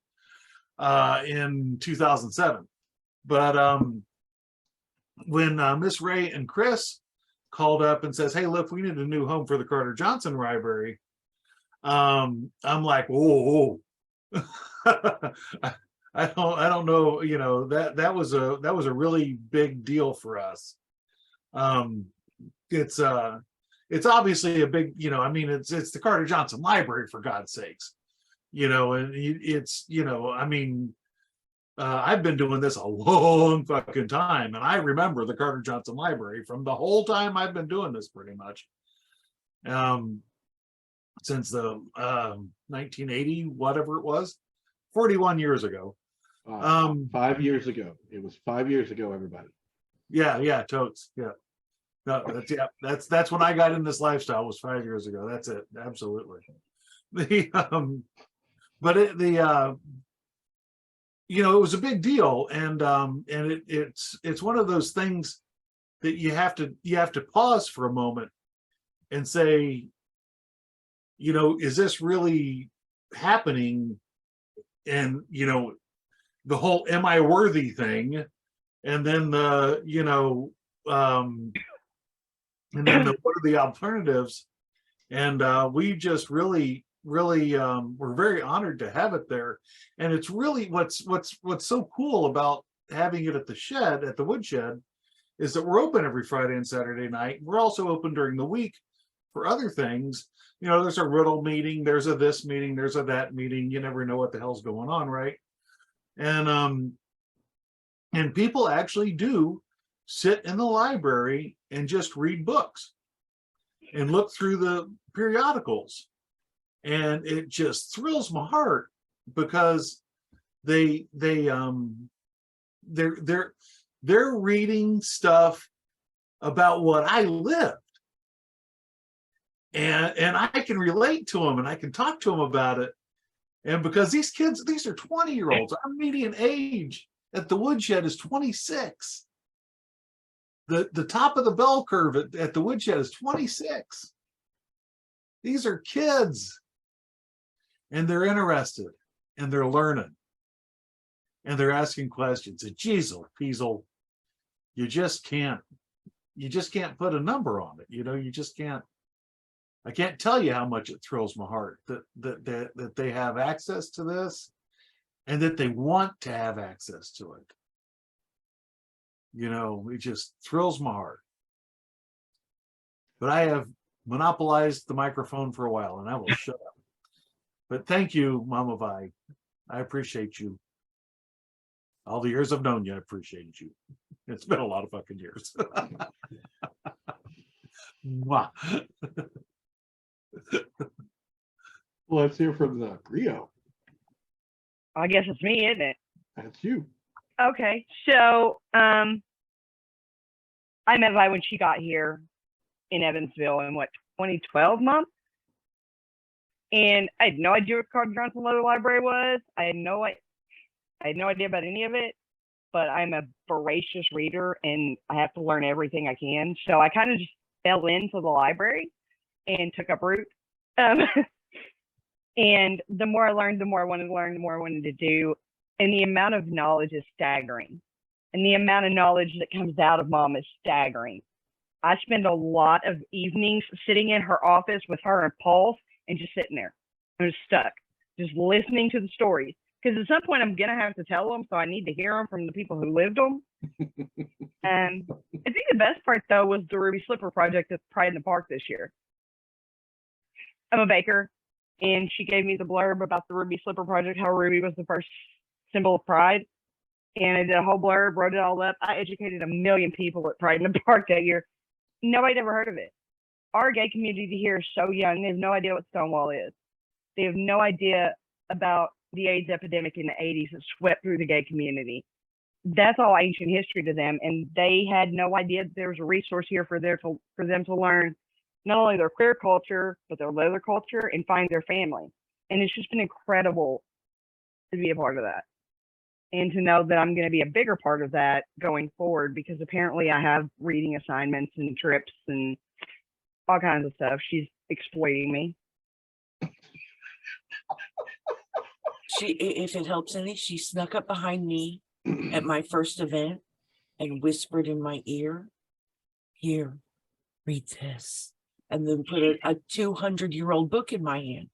in 2007. But when Miss Ray and Chris called up and says, "Hey, look, we need a new home for the Carter Johnson Library," I'm like, "Whoa." I don't know, that was a really big deal for us. It's obviously a big, it's the Carter Johnson Library, for God's sakes, and it's, I've been doing this a long fucking time, and I remember the Carter Johnson Library from the whole time I've been doing this, pretty much, since the 1980, whatever it was, 41 years ago. 5 years ago. It was 5 years ago, everybody. Yeah, totes. Yeah. No, that's when I got in this lifestyle, was 5 years ago. That's it. Absolutely. But it was a big deal, and it's one of those things that you have to pause for a moment and say, is this really happening? And the whole "am I worthy" thing, and then the and then what are the alternatives? And we just really we're very honored to have it there. And it's really what's so cool about having it at the Woodshed, is that we're open every Friday and Saturday night. We're also open during the week for other things. There's a riddle meeting, there's a this meeting, there's a that meeting. You never know what the hell's going on, right? And people actually do sit in the library and just read books and look through the periodicals, and it just thrills my heart, because they're reading stuff about what I lived, and I can relate to them, and I can talk to them about it. And because these kids, these are 20-year-olds, our median age at the Woodshed is 26. The top of the bell curve at the Woodshed is 26. These are kids, and they're interested, and they're learning, and they're asking questions. And Jeezel, Peasel, you just can't put a number on it. You just can't. I can't tell you how much it thrills my heart that they have access to this, and that they want to have access to it. It just thrills my heart. But I have monopolized the microphone for a while, and I will shut up. But thank you, Mama Vi. I appreciate you. All the years I've known you, I appreciate you. It's been a lot of fucking years. Mwah. Let's hear from the Rio. I guess it's me, isn't it? That's you. Okay, so I met Vi when she got here in Evansville in 2012, Mom? And I had no idea what Carter Johnson Leather Library was. I had no idea about any of it, but I'm a voracious reader and I have to learn everything I can. So I kind of just fell into the library and took up root. And the more I learned, the more I wanted to learn, the more I wanted to do. And the amount of knowledge is staggering. And the amount of knowledge that comes out of Mom is staggering. I spend a lot of evenings sitting in her office with her and Paul and just sitting there. I'm just stuck, just listening to the stories. Because at some point I'm going to have to tell them, so I need to hear them from the people who lived them. And I think the best part, though, was the Ruby Slipper project at Pride in the Park this year. I'm a baker, and she gave me the blurb about the Ruby Slipper project, how Ruby was the first symbol of pride. And I did a whole blurb, wrote it all up. I educated 1 million people at Pride in the Park that year. Nobody ever heard of it. Our gay community here is so young, they have no idea what Stonewall is. They have no idea about the AIDS epidemic in the 80s that swept through the gay community. That's all ancient history to them, and they had no idea that there was a resource here for them to learn not only their queer culture, but their leather culture and find their family. And it's just been incredible to be a part of that. And to know that I'm going to be a bigger part of that going forward, because apparently I have reading assignments and trips and all kinds of stuff. She's exploiting me. If it helps any, she snuck up behind me at my first event and whispered in my ear, "Here, read this," and then put a 200-year-old book in my hand.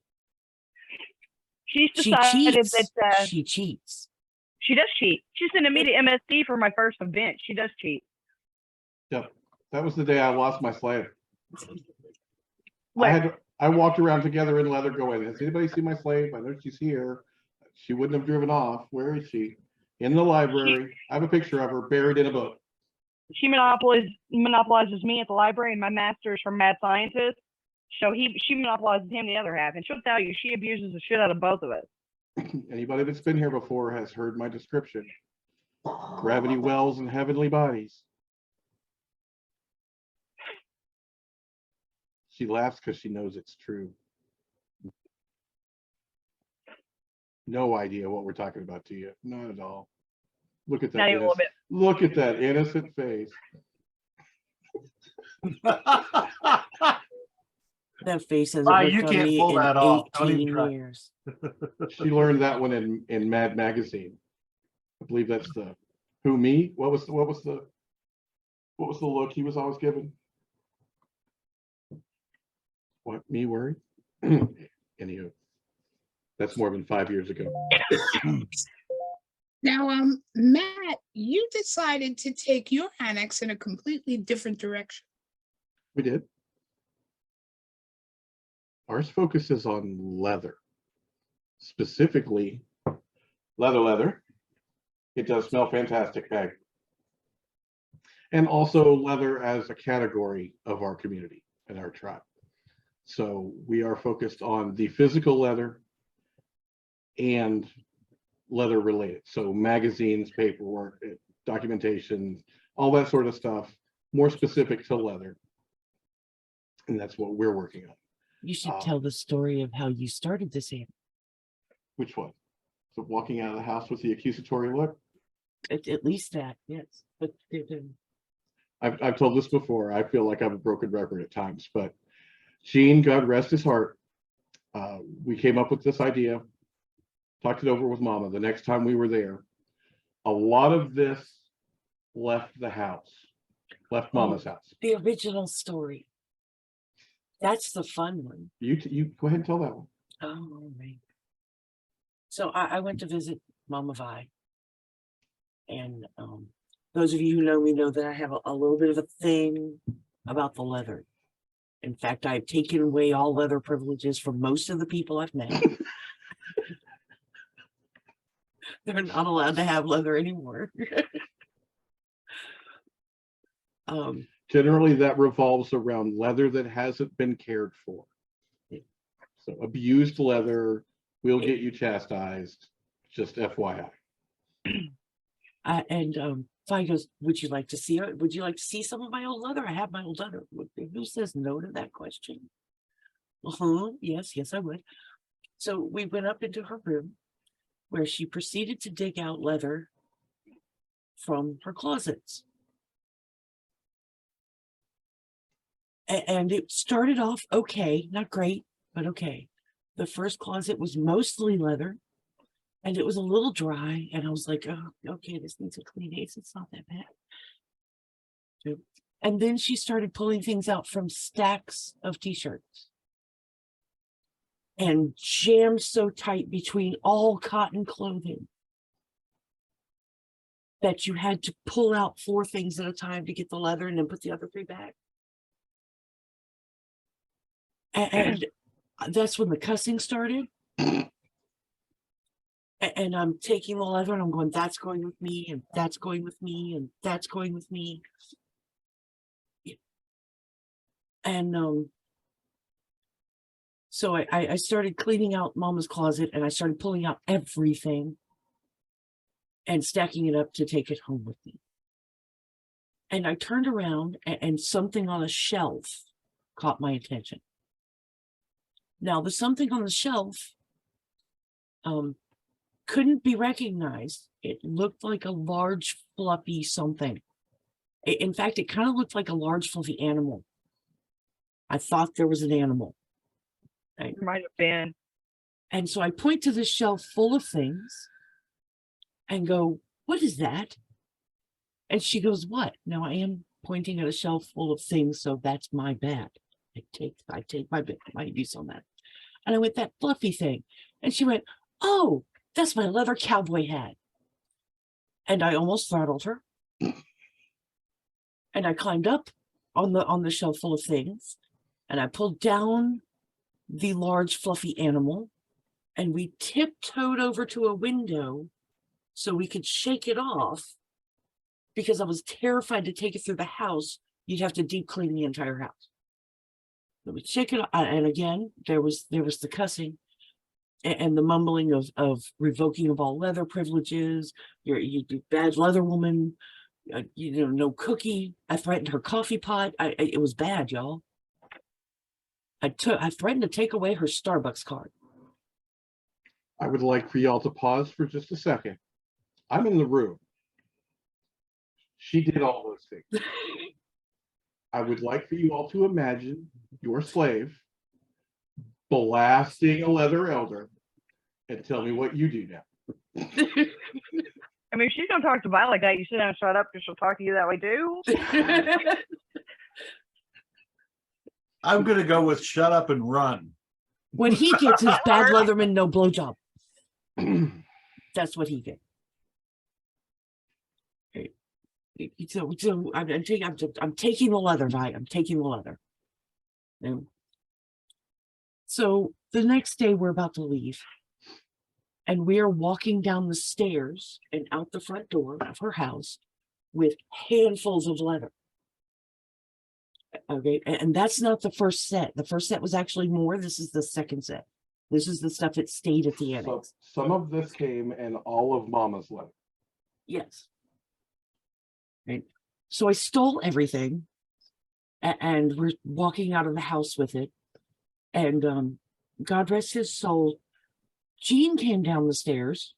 She's She decided cheats. that She cheats. she does cheat. She's an immediate MSD for my first event. She does cheat. Yep. That was the day I lost my slave. Like, I walked around together in leather going, has anybody seen my slave? I know she's here. She wouldn't have driven off. Where is she? In the library. I have a picture of her buried in a book. she monopolizes me at the library, and my master's from mad scientist. So she monopolizes him the other half, and she'll tell you she abuses the shit out of both of us. Anybody that's been here before has heard my description. Gravity wells and heavenly bodies. She laughs because she knows it's true. No idea what we're talking about to you. Not at all. Look at that. Not even a little bit. Look at that innocent face. That face hasn't Ah, worked you on can't me pull in that off. Don't even 18 try. years. She learned that one in Mad Magazine. I believe that's the who me? What was the look he was always given? What, me worried? Anywho, that's more than 5 years ago. Now, Matt, you decided to take your annex in a completely different direction. We did. Ours focuses on leather, specifically leather. It does smell fantastic, Peg. And also leather as a category of our community and our tribe. So we are focused on the physical leather and leather related. So magazines, paperwork, documentation, all that sort of stuff, more specific to leather. And that's what we're working on. You should tell the story of how you started this app. Which one? So walking out of the house with the accusatory look? At least that, yes. But I've told this before. I feel like I'm a broken record at times, but Gene, God rest his heart, we came up with this idea, talked it over with Mama the next time we were there. A lot of this left the house, left Mama's house. the original story. That's the fun one. You go ahead and tell that one. Oh, right. So I went to visit Mama Vi. And those of you who know me know that I have a little bit of a thing about the leather. In fact, I've taken away all leather privileges from most of the people I've met. They're not allowed to have leather anymore. Generally, that revolves around leather that hasn't been cared for. So abused leather will get you chastised, just FYI. And Vi goes, would you like to see it? Would you like to see some of my old leather? I have my old leather. Who says no to that question? Yes, I would. So we went up into her room where she proceeded to dig out leather from her closets. And it started off okay, not great, but okay. The first closet was mostly leather. And it was a little dry, and I was like, oh, okay, this needs a clean ace. It's not that bad. And then she started pulling things out from stacks of t-shirts and jammed so tight between all cotton clothing that you had to pull out 4 things at a time to get the leather and then put the other 3 back. And that's when the cussing started. And I'm taking the leather and I'm going, that's going with me, and that's going with me, and that's going with me. And so I started cleaning out Mama's closet, and I started pulling out everything and stacking it up to take it home with me. And I turned around and something on a shelf caught my attention. Now, the something on the shelf couldn't be recognized. It looked like a large fluffy something. In fact, it kind of looked like a large fluffy animal. I thought there was an animal. Right? There might have been. And so I point to this shelf full of things and go, "What is that?" And she goes, "What?" Now I am pointing at a shelf full of things, so that's my bad. I take my use on that. And I went, "That fluffy thing." And she went, "Oh, that's my leather cowboy hat." And I almost throttled her. And I climbed up on the shelf full of things, and I pulled down the large fluffy animal, and we tiptoed over to a window so we could shake it off, because I was terrified to take it through the house. You'd have to deep clean the entire house. So we shake it off, and again there was the cussing and the mumbling of revoking of all leather privileges. You bad leather woman. No cookie. I threatened her coffee pot. It was bad, y'all. I threatened to take away her Starbucks card. I would like for y'all to pause for just a second. I'm in the room. She did all those things. I would like for you all to imagine your slave blasting a leather elder and tell me what you do now. I mean, if she's gonna talk to Vi like that, you sit down and shut up because she'll talk to you that way too. I'm gonna go with shut up and run. What he gets is bad Leatherman, no blowjob. That's what he gets. So I'm taking the leather, Vi. I'm taking the leather. And so the next day we're about to leave, and we are walking down the stairs and out the front door of her house with handfuls of leather. Okay, and that's not the first set. The first set was actually more. This is the second set. This is the stuff that stayed at the annex. So some of this came in all of Mama's leather. Yes. Right. So I stole everything, and we're walking out of the house with it. And God rest his soul, Jean came down the stairs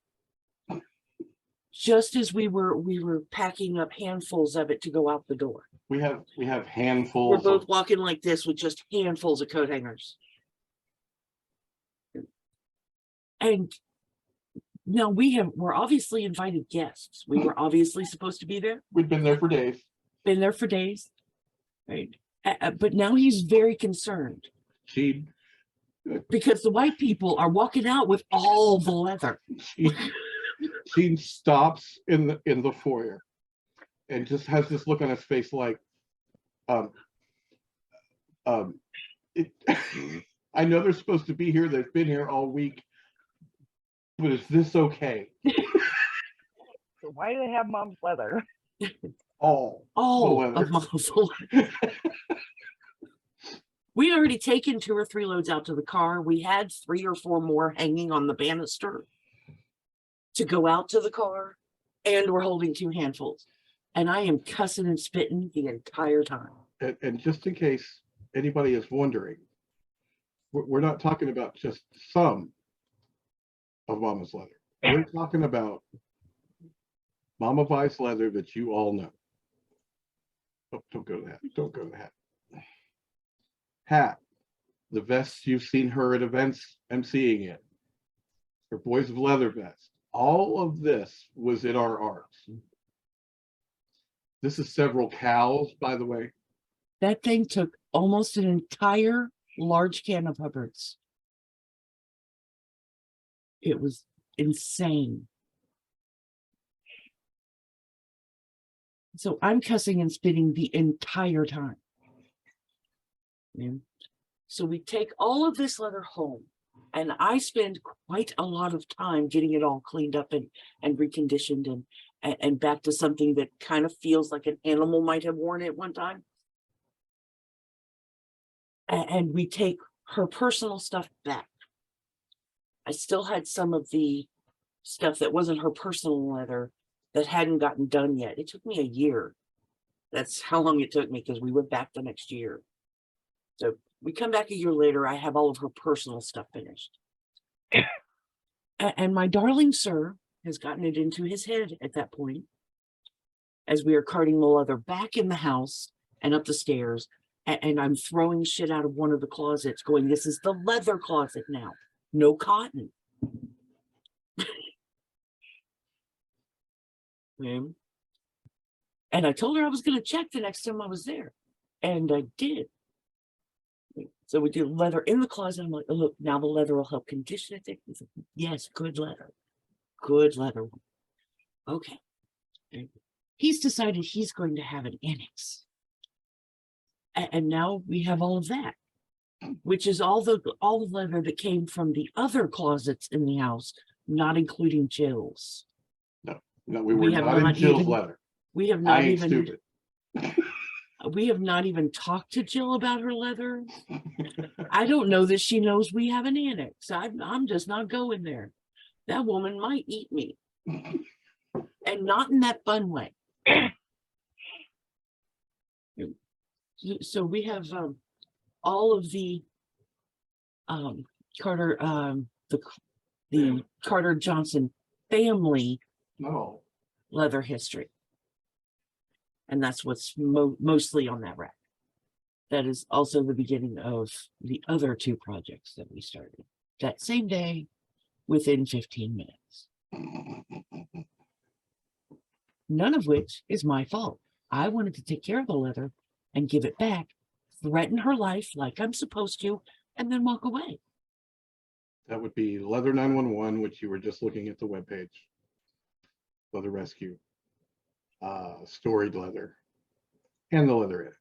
just as we were packing up handfuls of it to go out the door. We have handfuls. We're both walking like this with just handfuls of coat hangers. And now we're obviously invited guests. We were obviously supposed to be there. We've been there for days. Been there for days. Right. But now he's very concerned. Because the white people are walking out with all the leather. She stops in the foyer and just has this look on his face like, I know they're supposed to be here. They've been here all week, but is this okay? So why do they have Mom's leather? All of Mom's leather. We'd already taken 2 or 3 loads out to the car. We had 3 or 4 more hanging on the banister to go out to the car, and we're holding 2 handfuls. And I am cussing and spitting the entire time. And just in case anybody is wondering, we're not talking about just some of Mama's leather. We're talking about Mama Vi's leather that you all know. Oh, don't go to that. Don't go to that. Hat, the vests you've seen her at events emceeing it, her Boys of Leather vest. All of this was in our arts. This is several cows, by the way. That thing took almost an entire large can of Hubbard's. It was insane. So I'm cussing and spitting the entire time. So we take all of this leather home, and I spend quite a lot of time getting it all cleaned up and reconditioned and back to something that kind of feels like an animal might have worn it one time. And we take her personal stuff back. I still had some of the stuff that wasn't her personal leather that hadn't gotten done yet. It took me a year. That's how long it took me, because we went back the next year. So we come back a year later, I have all of her personal stuff finished. And my darling sir has gotten it into his head at that point, as we are carting the leather back in the house and up the stairs. And I'm throwing shit out of one of the closets going, this is the leather closet now, no cotton. And I told her I was going to check the next time I was there. And I did. So we do leather in the closet. I'm like, oh, look, now the leather will help condition it. He's like, yes, good leather. Good leather. Okay. And he's decided he's going to have an annex. And now we have all of that, which is all the leather that came from the other closets in the house, not including Jill's. No, we were have not in not Jill's even- leather. We have I not ain't even stupid. we have not even talked to Jill about her leather. I don't know that she knows we have an annex. I'm just not going there. That woman might eat me. And not in that fun way. So we have all of the Carter the Carter Johnson family leather history. And that's what's mostly on that rack. That is also the beginning of the other two projects that we started that same day within 15 minutes. None of which is my fault. I wanted to take care of the leather and give it back, threaten her life like I'm supposed to, and then walk away. That would be Leather 911, which you were just looking at the webpage. Leather Rescue, Storied Leather, and the Leather Annex.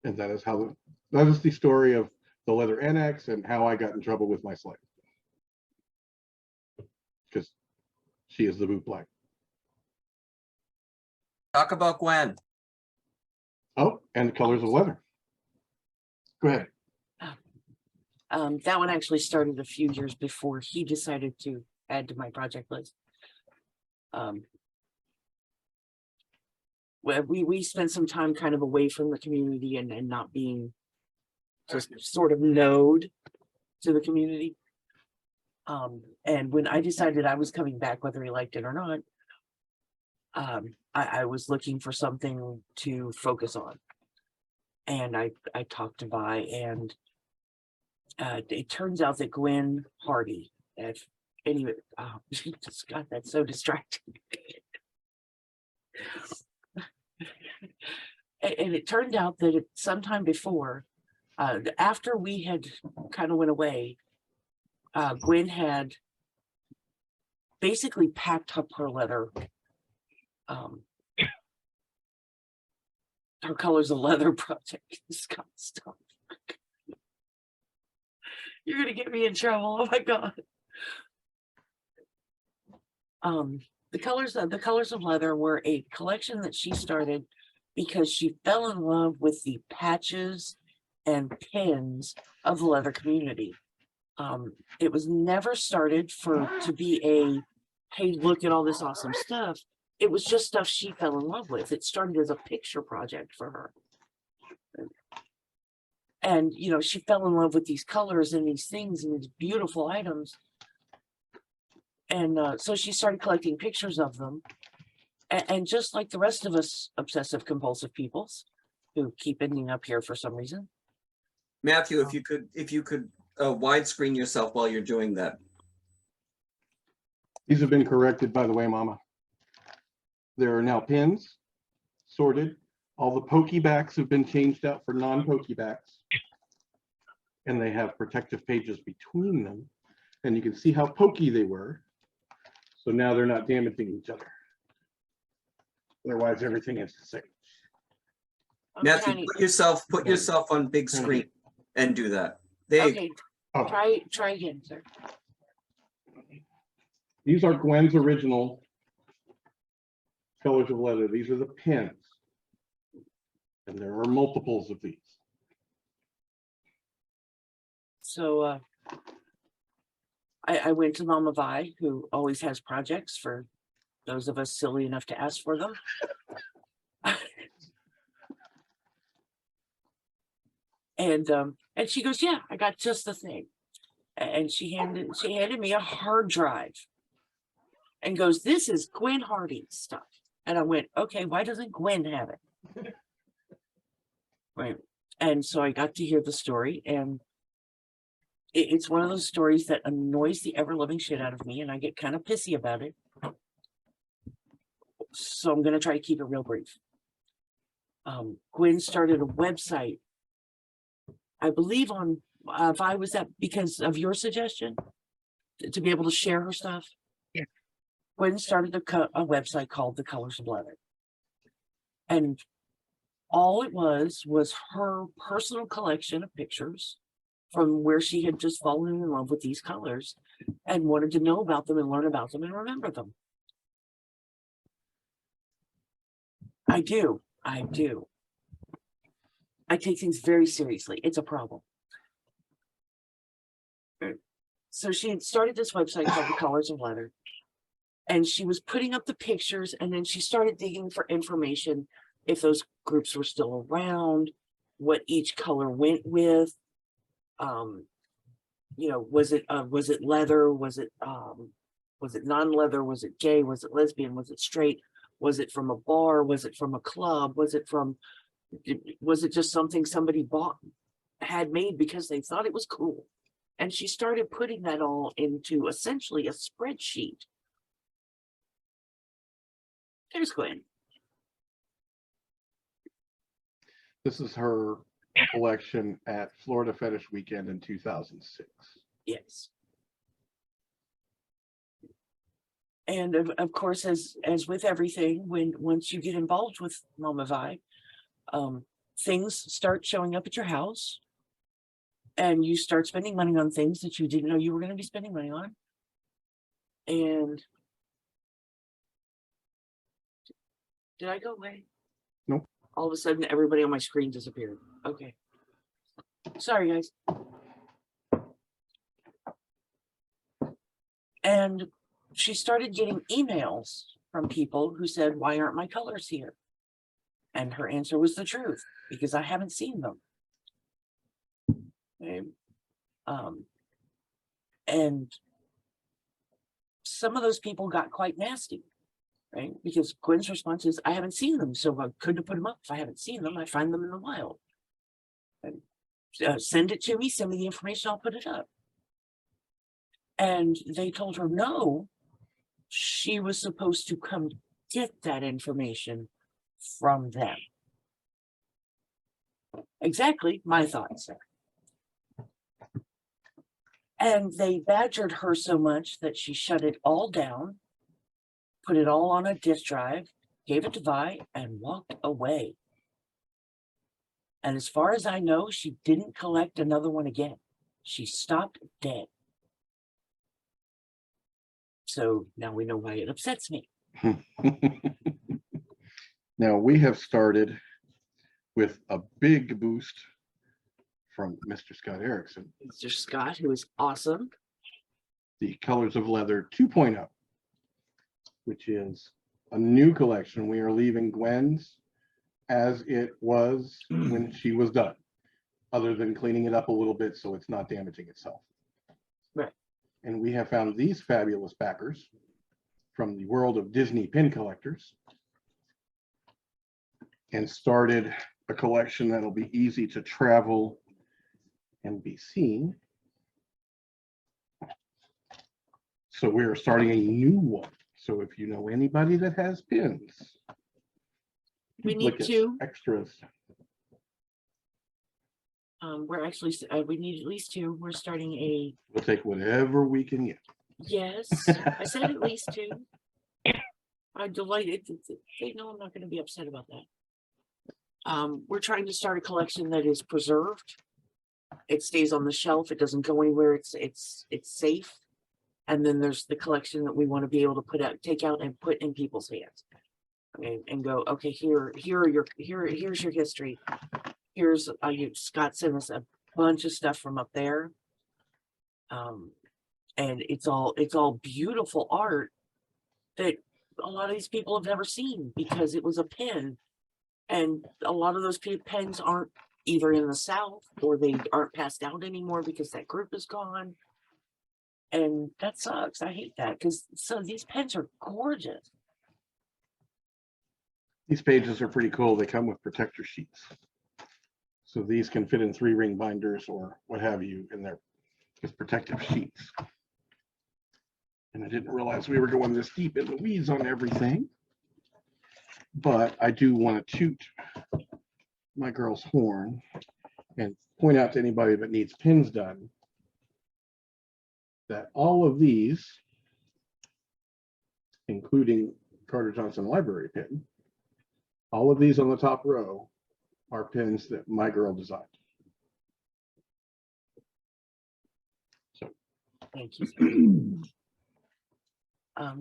And that is the story of the Leather Annex and how I got in trouble with my slave. Because she is the bootleg. Talk about Gwen. Oh, and the colors of leather. Go ahead. That one actually started a few years before he decided to add to my project list. Well, we spent some time kind of away from the community and not being just sort of node to the community. And when I decided I was coming back, whether he liked it or not, I was looking for something to focus on. And I talked to Vi, and it turns out that Gwen Hardy, anyway, God, that's so distracting. And it turned out that sometime before, after we had kind of went away, Gwen had basically packed up her leather, her colors of leather project. Scott, stop. You're gonna get me in trouble. Oh my God. The colors of leather were a collection that she started because she fell in love with the patches and pins of the leather community. It was never started to be a, hey, look at all this awesome stuff. It was just stuff she fell in love with. It started as a picture project for her. And, you know, she fell in love with these colors and these things and these beautiful items. And so she started collecting pictures of them. And just like the rest of us obsessive compulsive peoples who keep ending up here for some reason. Matthew, if you could widescreen yourself while you're doing that. These have been corrected, by the way, Mama. There are now pins, sorted. All the pokey backs have been changed out for non-pokey backs. And they have protective pages between them. And you can see how pokey they were. So now they're not damaging each other. Otherwise, everything is the same. Matthew, put yourself on big screen and do that. There okay. Oh. Try again, sir. These are Gwen's original colors of leather. These are the pins. And there are multiples of these. So I went to Mama Vi, who always has projects for those of us silly enough to ask for them. And she goes, yeah, I got just the thing. and she handed me a hard drive and goes, "This is Gwen Hardy's stuff." And I went, "Okay, why doesn't Gwen have it?" Right. And so I got to hear the story, and it's one of those stories that annoys the ever-loving shit out of me, and I get kind of pissy about it. So I'm going to try to keep it real brief. Gwen started a website, I believe on Vi. Was that because of your suggestion to be able to share her stuff? Yeah. Gwen started a website called The Colors of Leather, and all it was her personal collection of pictures from where she had just fallen in love with these colors and wanted to know about them and learn about them and remember them. I do. I take things very seriously. It's a problem. So she had started this website called The Colors of Leather, and she was putting up the pictures, and then she started digging for information, if those groups were still around, what each color went with. You know, was it leather? Was it non-leather? Was it gay? Was it lesbian? Was it straight? Was it from a bar? Was it from a club? Was it just something somebody had made because they thought it was cool? And she started putting that all into essentially a spreadsheet. There's Gwen. This is her collection at Florida Fetish Weekend in 2006. Yes. And of course, as with everything, once you get involved with Mama Vi, things start showing up at your house, and you start spending money on things that you didn't know you were going to be spending money on. And did I go away? Nope. All of a sudden, everybody on my screen disappeared. Okay. Sorry, guys. And she started getting emails from people who said, "Why aren't my colors here?" And her answer was the truth, because I haven't seen them. Okay. And some of those people got quite nasty, right? Because Gwen's response is, "I haven't seen them, so I couldn't have put them up. If I haven't seen them, I find them in the wild. And, send it to me, send me the information, I'll put it up." And they told her no, she was supposed to come get that information from them. Exactly my thoughts. And they badgered her so much that she shut it all down, put it all on a disk drive, gave it to Vi, and walked away. And as far as I know, she didn't collect another one again. She stopped dead. So now we know why it upsets me. Now we have started with a big boost from Mr. Scott Erickson. Mr. Scott, who is awesome. The Colors of Leather 2.0, which is a new collection. We are leaving Gwen's as it was when she was done, other than cleaning it up a little bit so it's not damaging itself. Right. And we have found these fabulous backers from the world of Disney pin collectors and started a collection that'll be easy to travel and be seen. So we're starting a new one. So if you know anybody that has pins, We need two. extras. We're actually, we need at least two. We're starting a, We'll take whatever we can get. yes, I said at least two. I'm delighted. They know I'm not going to be upset about that. We're trying to start a collection that is preserved. It stays on the shelf. It doesn't go anywhere. It's safe. And then there's the collection that we want to be able to take out and put in people's hands. And go, okay, here's your history. Here's Scott sent us a bunch of stuff from up there. And it's all beautiful art that a lot of these people have never seen because it was a pen. And a lot of those pens aren't either in the South or they aren't passed out anymore because that group is gone. And that sucks. I hate that because so these pens are gorgeous. These pages are pretty cool. They come with protector sheets. So these can fit in 3-ring binders or what have you in there as protective sheets. And I didn't realize we were going this deep in the weeds on everything. But I do want to toot my girl's horn and point out to anybody that needs pins done that all of these, including Carter Johnson Library pin, all of these on the top row are pins that my girl designed. So Thank you.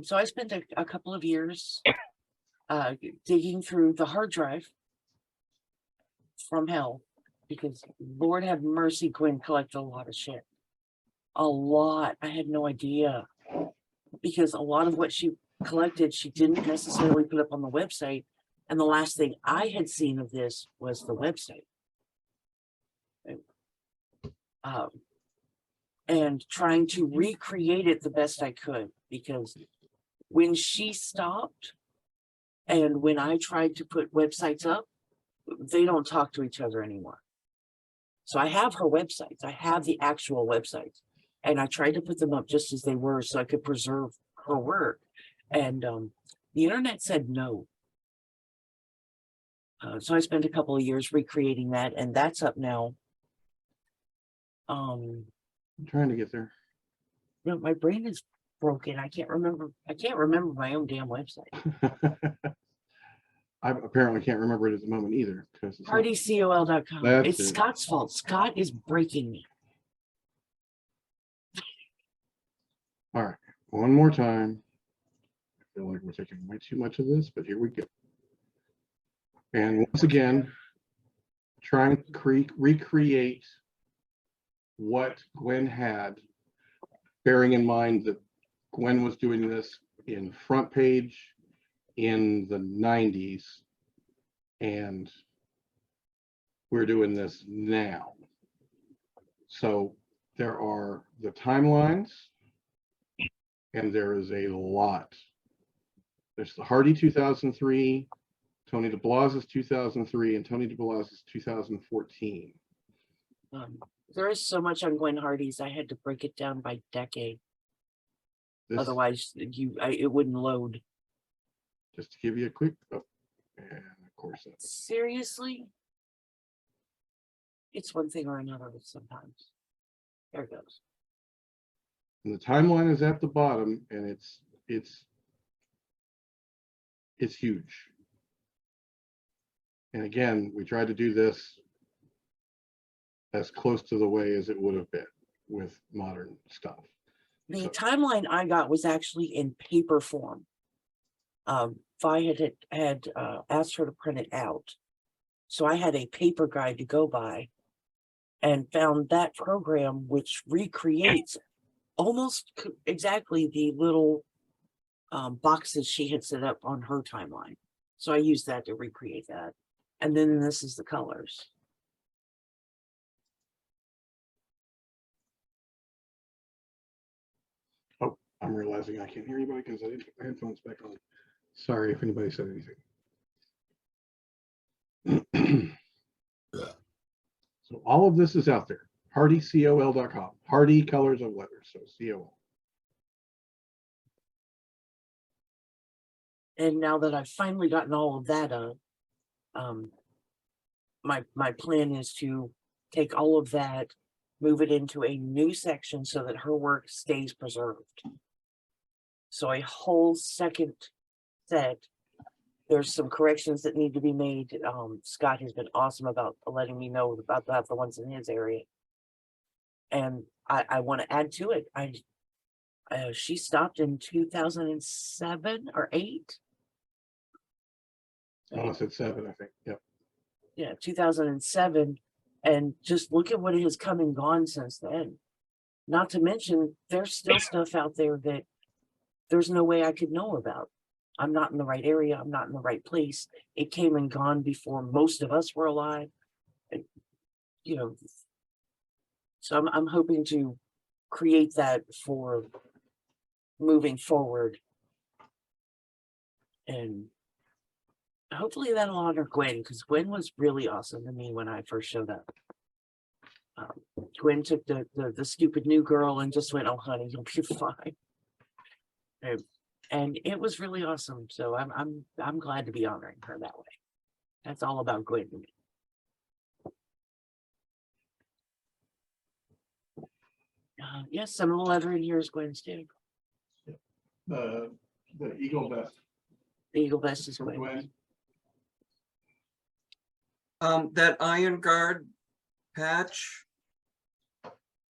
So I spent a couple of years digging through the hard drive from hell because Lord have mercy, Gwen collected a lot of shit. A lot. I had no idea because a lot of what she collected, she didn't necessarily put up on the website. And the last thing I had seen of this was the website. And trying to recreate it the best I could, because when she stopped and when I tried to put websites up, they don't talk to each other anymore. So I have her websites. I have the actual websites. And I tried to put them up just as they were so I could preserve her work. And the internet said no. So I spent a couple of years recreating that, and that's up now. I'm trying to get there. You know, my brain is broken. I can't remember my own damn website. I apparently can't remember it at the moment either. HardyCOL.com. It's Scott's fault. Scott is breaking me. All right, one more time. I feel like we're taking way too much of this, but here we go. And once again, trying to recreate what Gwen had, bearing in mind that Gwen was doing this in front page in the 90s, and we're doing this now. So there are the timelines, and there is a lot. There's the Hardy 2003, Tony DeBlas's 2003, and Tony DeBlas's 2014. There is so much on Gwen Hardy's. I had to break it down by decade. Otherwise, it wouldn't load. Just to give you a quick, and of course. Seriously? It's one thing or another sometimes. There it goes. And the timeline is at the bottom, and it's huge. And again, we tried to do this as close to the way as it would have been with modern stuff. The timeline I got was actually in paper form. Vi had asked her to print it out. So I had a paper guide to go by and found that program which recreates almost exactly the little boxes she had set up on her timeline. So I used that to recreate that. And then this is the colors. Oh, I'm realizing I can't hear anybody because I didn't put my headphones back on. Sorry if anybody said anything. So all of this is out there. HardyCOL.com. Hardy Colors of Letters. So COL. And now that I've finally gotten all of that my plan is to take all of that, move it into a new section so that her work stays preserved. So a whole second set. There's some corrections that need to be made. Scott has been awesome about letting me know about the ones in his area. And I want to add to it. She stopped in 2007 or 8. Oh, I said 7, I think. Yep. Yeah, 2007. And just look at what has come and gone since then. Not to mention, there's still stuff out there that there's no way I could know about. I'm not in the right area. I'm not in the right place. It came and gone before most of us were alive. And, you know, so I'm hoping to create that for moving forward. And hopefully that'll honor Gwen, because Gwen was really awesome to me when I first showed up. Gwen took the stupid new girl and just went, "Oh, honey, you'll be fine." And it was really awesome. So I'm glad to be honoring her that way. That's all about Gwen to me. Yes, some of the leather in here is Gwen's too. The eagle vest. The eagle vest is From Gwen. That Iron Guard patch,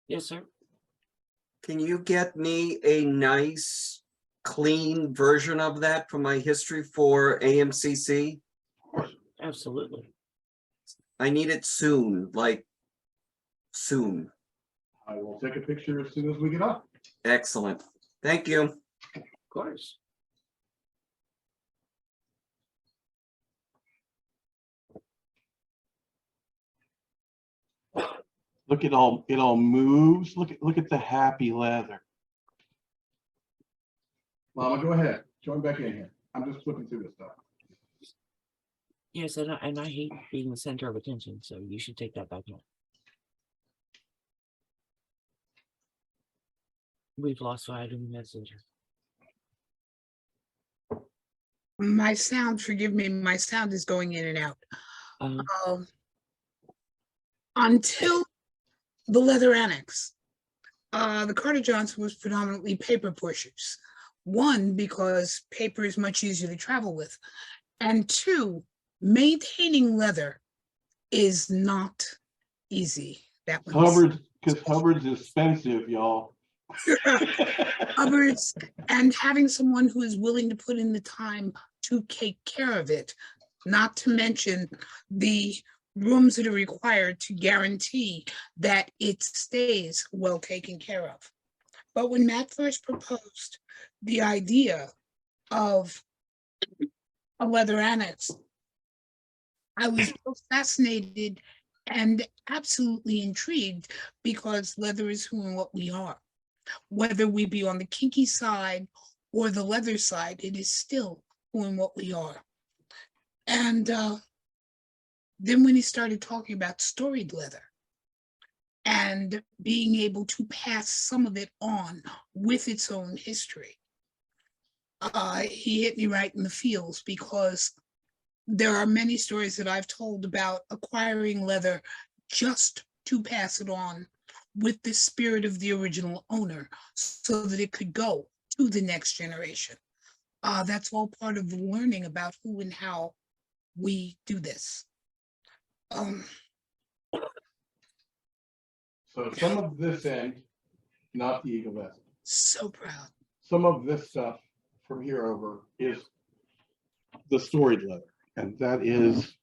Yes, sir. can you get me a nice, clean version of that for my history for AMCC? Absolutely. I need it soon, like soon. I will take a picture as soon as we get off. Excellent. Thank you. Of course. Look at all, it all moves. Look at the happy leather. Mama, go ahead. Join back in here. I'm just flipping through this stuff. Yes, and I hate being the center of attention, so you should take that back home. We've lost Fido in the messenger. My sound, forgive me, my sound is going in and out. Until the leather annex, the Carter Johnson was predominantly paper pushers. One, because paper is much easier to travel with. And two, maintaining leather is not easy. That one's Because Hubbard's expensive, y'all. Hubbard's, and having someone who is willing to put in the time to take care of it, not to mention the rooms that are required to guarantee that it stays well taken care of. But when Matt first proposed the idea of a leather annex, I was both fascinated and absolutely intrigued, because leather is who and what we are. Whether we be on the kinky side or the leather side, it is still who and what we are. And then when he started talking about storied leather and being able to pass some of it on with its own history, he hit me right in the feels, because there are many stories that I've told about acquiring leather just to pass it on with the spirit of the original owner, so that it could go to the next generation. That's all part of learning about who and how we do this. So some of this end, not the eagle vest. So proud. Some of this stuff from here over is the storied leather. And that is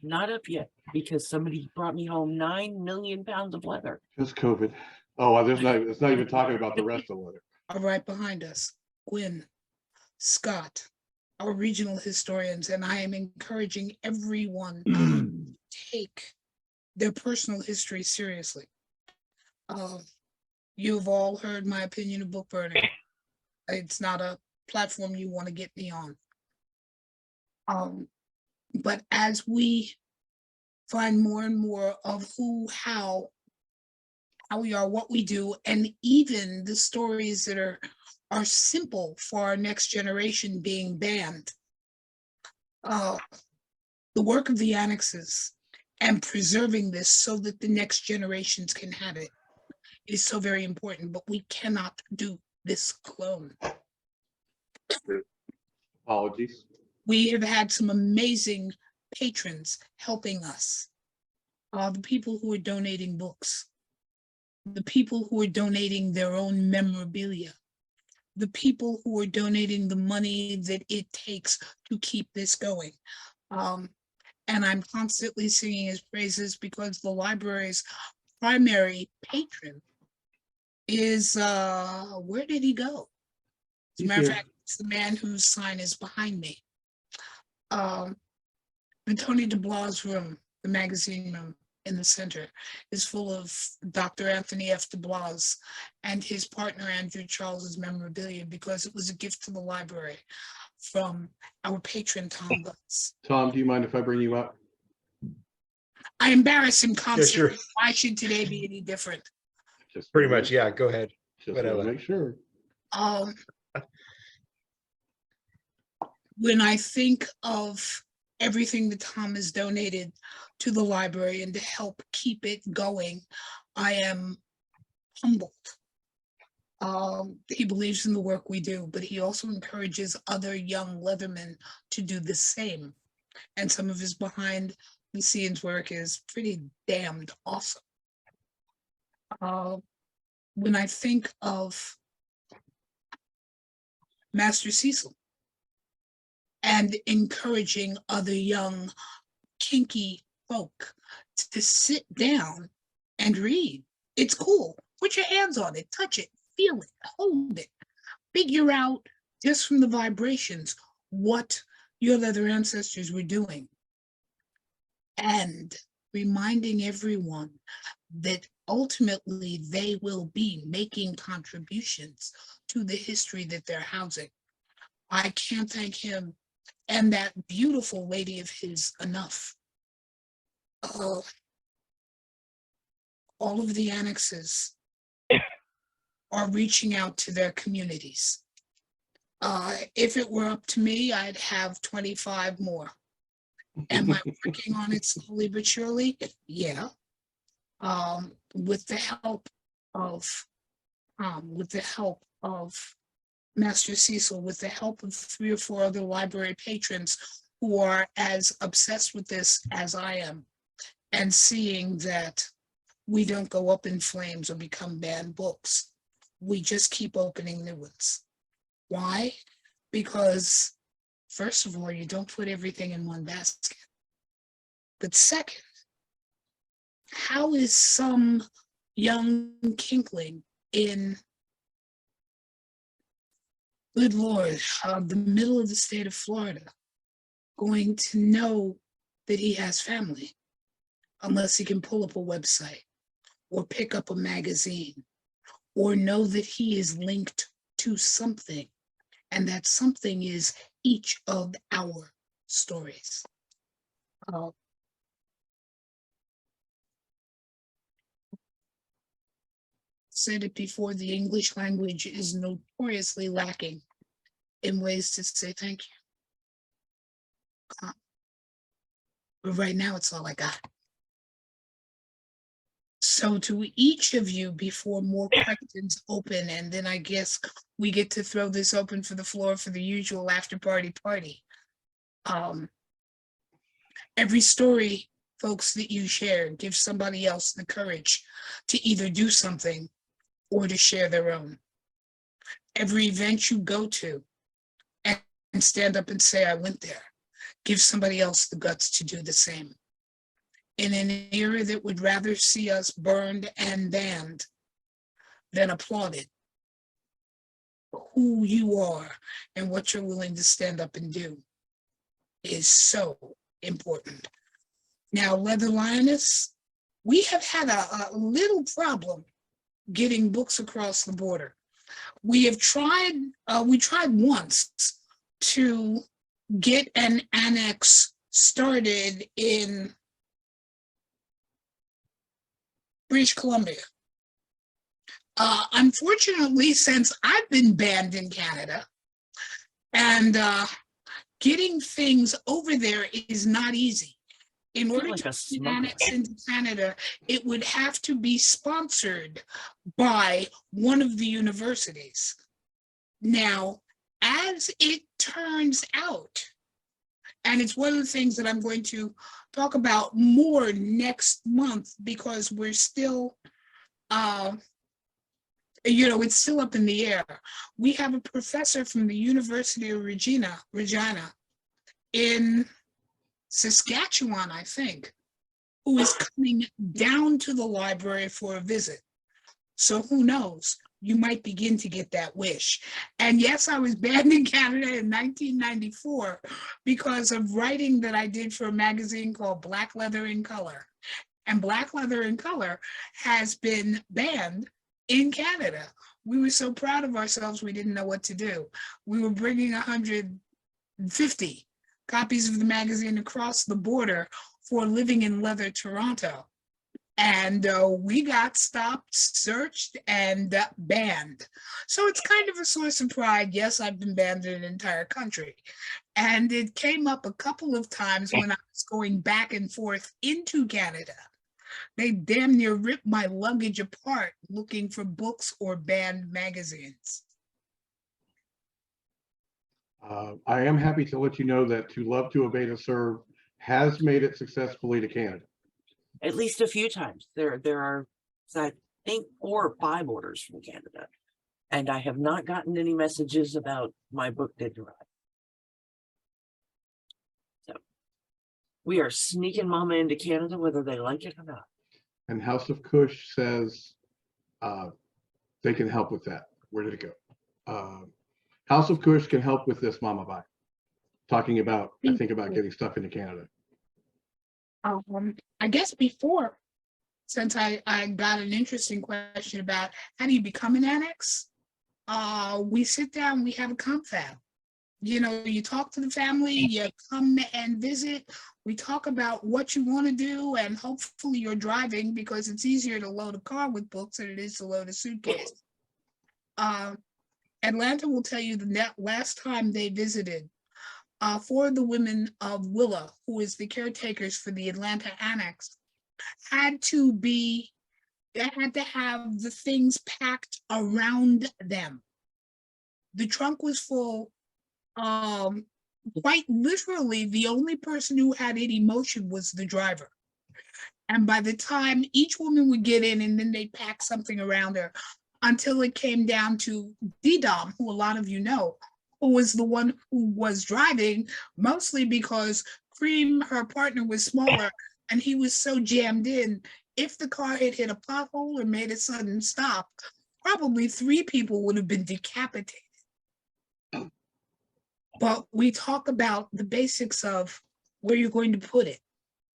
Not up yet, because somebody brought me home 9 million pounds of leather. just COVID. Oh, it's not even talking about the rest of the leather. Right behind us, Gwen, Scott, our regional historians, and I am encouraging everyone to take their personal history seriously. You've all heard my opinion of book burning. It's not a platform you want to get me on. But as we find more and more of who, how we are, what we do, and even the stories that are simple for our next generation being banned, the work of the annexes and preserving this so that the next generations can have it is so very important, but we cannot do this alone. Apologies. We have had some amazing patrons helping us. The people who are donating books, the people who are donating their own memorabilia, the people who are donating the money that it takes to keep this going. And I'm constantly singing his praises, because the library's primary patron is, where did he go? As a matter of fact, it's the man whose sign is behind me. The Tony DeBlas room, the magazine room. in the center is full of Dr. Anthony F. DeBlas and his partner Andrew Charles's memorabilia, because it was a gift to the library from our patron Tom Butts. Tom, do you mind if I bring you up? I embarrass him Yeah, constantly. sure. Why should today be any different? Just Pretty wanna much. make- Yeah, go ahead. Just want Whatever. to make sure. When I think of everything that Tom has donated to the library and to help keep it going, I am humbled. He believes in the work we do, but he also encourages other young Leathermen to do the same. And some of his behind the scenes work is pretty damned awesome. When I think of Master Cecil and encouraging other young kinky folk to sit down and read, it's cool. Put your hands on it, touch it, feel it, hold it, figure out just from the vibrations what your leather ancestors were doing, and reminding everyone that ultimately they will be making contributions to the history that they're housing. I can't thank him and that beautiful lady of his enough. All of the annexes are reaching out to their communities. If it were up to me, I'd have 25 more. Am I working on it slowly but surely? Yeah. With the help of Master Cecil, with the help of 3 or 4 other library patrons who are as obsessed with this as I am, and seeing that we don't go up in flames or become banned books. We just keep opening new ones. Why? Because first of all, you don't put everything in one basket. But second, how is some young kinkling in, good Lord, the middle of the state of Florida going to know that he has family unless he can pull up a website or pick up a magazine or know that he is linked to something, and that something is each of our stories? Said it before, the English language is notoriously lacking in ways to say thank you. But right now, it's all I got. So to each of you, before more questions open, and then I guess we get to throw this open for the floor for the usual after party. Every story, folks, that you share gives somebody else the courage to either do something or to share their own. Every event you go to and stand up and say, I went there, gives somebody else the guts to do the same. In an era that would rather see us burned and banned than applauded, who you are and what you're willing to stand up and do is so important. Now, Leather Lioness, we have had a little problem getting books across the border. We tried once to get an annex started in British Columbia. Unfortunately, since I've been banned in Canada, and getting things over there is not easy. In order like to a get smuggler. annex into Canada, it would have to be sponsored by one of the universities. Now, as it turns out, and it's one of the things that I'm going to talk about more next month, because we're still, it's still up in the air. We have a professor from the University of Regina in Saskatchewan, I think, who is coming down to the library for a visit. So who knows? You might begin to get that wish. And yes, I was banned in Canada in 1994 because of writing that I did for a magazine called Black Leather in Color. and black leather in color has been banned in Canada. We were so proud of ourselves, we didn't know what to do. We were bringing 150 copies of the magazine across the border for Living in Leather Toronto. And we got stopped, searched, and banned. So it's kind of a source of pride. Yes, I've been banned in an entire country. And it came up a couple of times when I was going back and forth into Canada. They damn near ripped my luggage apart looking for books or banned magazines. I am happy to let you know that To Love, to Obey, to Serve has made it successfully to Canada. At least a few times. There are, I think, 4 or 5 orders from Canada. And I have not gotten any messages about my book didn't arrive. So we are sneaking mama into Canada, whether they like it or not. And House of Kush says they can help with that. Where did it go? House of Kush can help with this, Mama Bye. Talking about, I think, about getting stuff into Canada. I guess before, since I got an interesting question about how do you become an annex, we sit down, we have a confab. You know, you talk to the family, you come and visit, we talk about what you want to do, and hopefully you're driving because it's easier to load a car with books than it is to load a suitcase. Atlanta will tell you the last time they visited, 4 of the women of Willa, who is the caretakers for the Atlanta Annex, had to have the things packed around them. The trunk was full. Quite literally, the only person who had any motion was the driver. And by the time each woman would get in and then they'd pack something around her until it came down to D-Dom, who a lot of you know, who was the one who was driving, mostly because Cream, her partner, was smaller and he was so jammed in. If the car had hit a pothole or made a sudden stop, probably 3 people would have been decapitated. But we talk about the basics of where you're going to put it,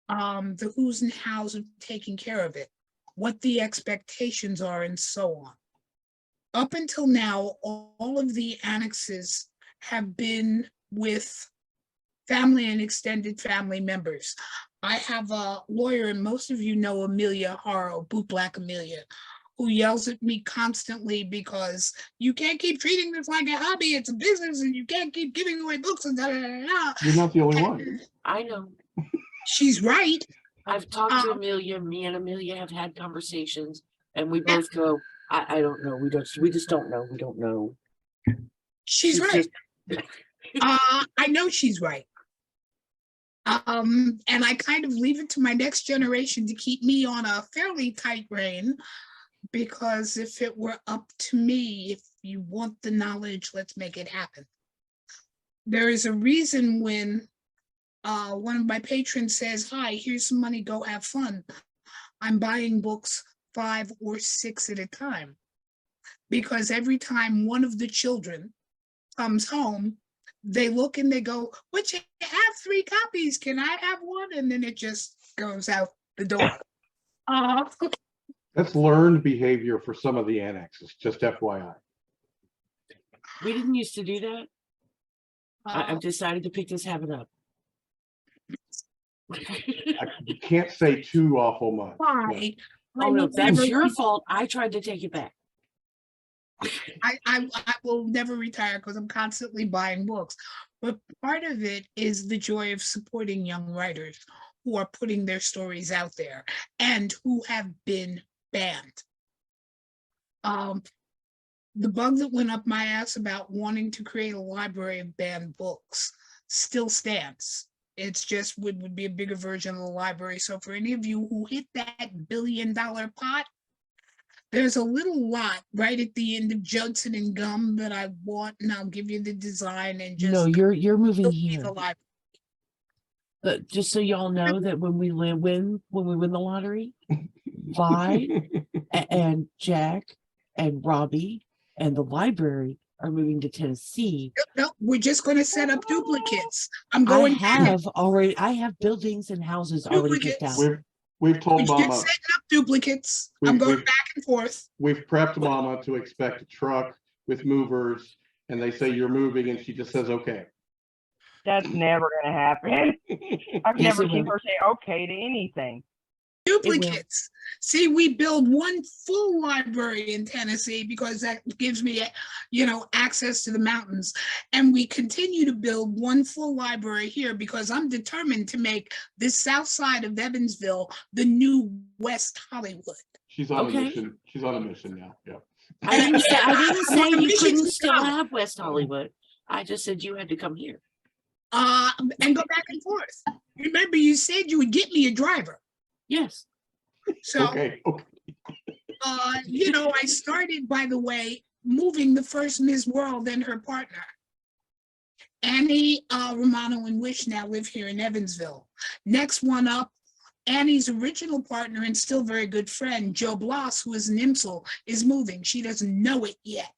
the who's and how's of taking care of it, what the expectations are, and so on. Up until now, all of the annexes have been with family and extended family members. I have a lawyer, and most of you know Amelia Haro, Boot Black Amelia, who yells at me constantly because you can't keep treating this like a hobby, it's a business, and you can't keep giving away books and da da da da. You're not the only one. I know. She's right. I've talked to Amelia. Me and Amelia have had conversations, and we both go, I don't know. We just don't know. We don't know. She's right. I know she's right. And I kind of leave it to my next generation to keep me on a fairly tight rein, because if it were up to me, if you want the knowledge, let's make it happen. There is a reason when one of my patrons says, hi, here's some money, go have fun. I'm buying books 5 or 6 at a time, because every time one of the children comes home, they look and they go, but you have 3 copies, can I have one? And then it just goes out the door. That's learned behavior for some of the annexes, just FYI. We didn't used to do that. I've decided to pick this habit up. You can't say too awful much. Why? Oh no, that's your fault. I tried to take it back. I will never retire because I'm constantly buying books. But part of it is the joy of supporting young writers who are putting their stories out there and who have been banned. The bug that went up my ass about wanting to create a library of banned books still stands. It's just would be a bigger version of the library. So for any of you who hit that $1 billion pot, there's a little lot right at the end of Judson and Gum that I want, and I'll give you the design and just. No, you're moving the here. library. But just so y'all know that when we win the lottery, Vi and Jack and Robbie and the library are moving to Tennessee. No, we're just going to set up duplicates. I'm going. I have buildings and houses already picked out. We've told We've Mama. just setting up duplicates. I'm going back and forth. We've prepped Mama to expect a truck with movers, and they say you're moving, and she just says okay. That's never going to happen. I've Yes, never it seen will. her say okay to anything. Duplicates. See, we build one full library in Tennessee because that gives me, access to the mountains. And we continue to build one full library here because I'm determined to make this south side of Evansville the new West Hollywood. She's on a mission. She's on a mission now. Yeah. I didn't say On a you mission couldn't to still come. have West Hollywood. I just said you had to come here. And go back and forth. Remember, you said you would get me a driver. Yes. So, Okay. I started, by the way, moving the first Ms. World and her partner. Annie Romano and Wish now live here in Evansville. Next one up, Annie's original partner and still very good friend, Joe Bloss, who is an IMSL, is moving. She doesn't know it yet,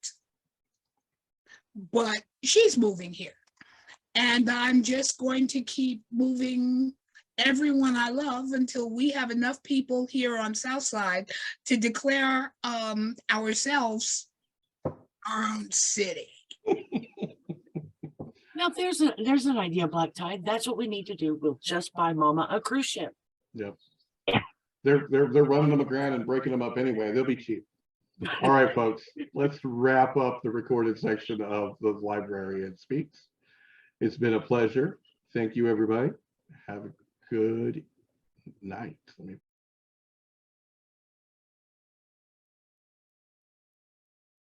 but she's moving here. And I'm just going to keep moving everyone I love until we have enough people here on Southside to declare ourselves our own city. Now there's an idea, Black Tide. That's what we need to do. We'll just buy Mama a cruise ship. Yep. They're running them aground and breaking them up anyway. They'll be cheap. All right, folks. Let's wrap up the recorded section of the Librarian Speaks. It's been a pleasure. Thank you, everybody. Have a good night. Let me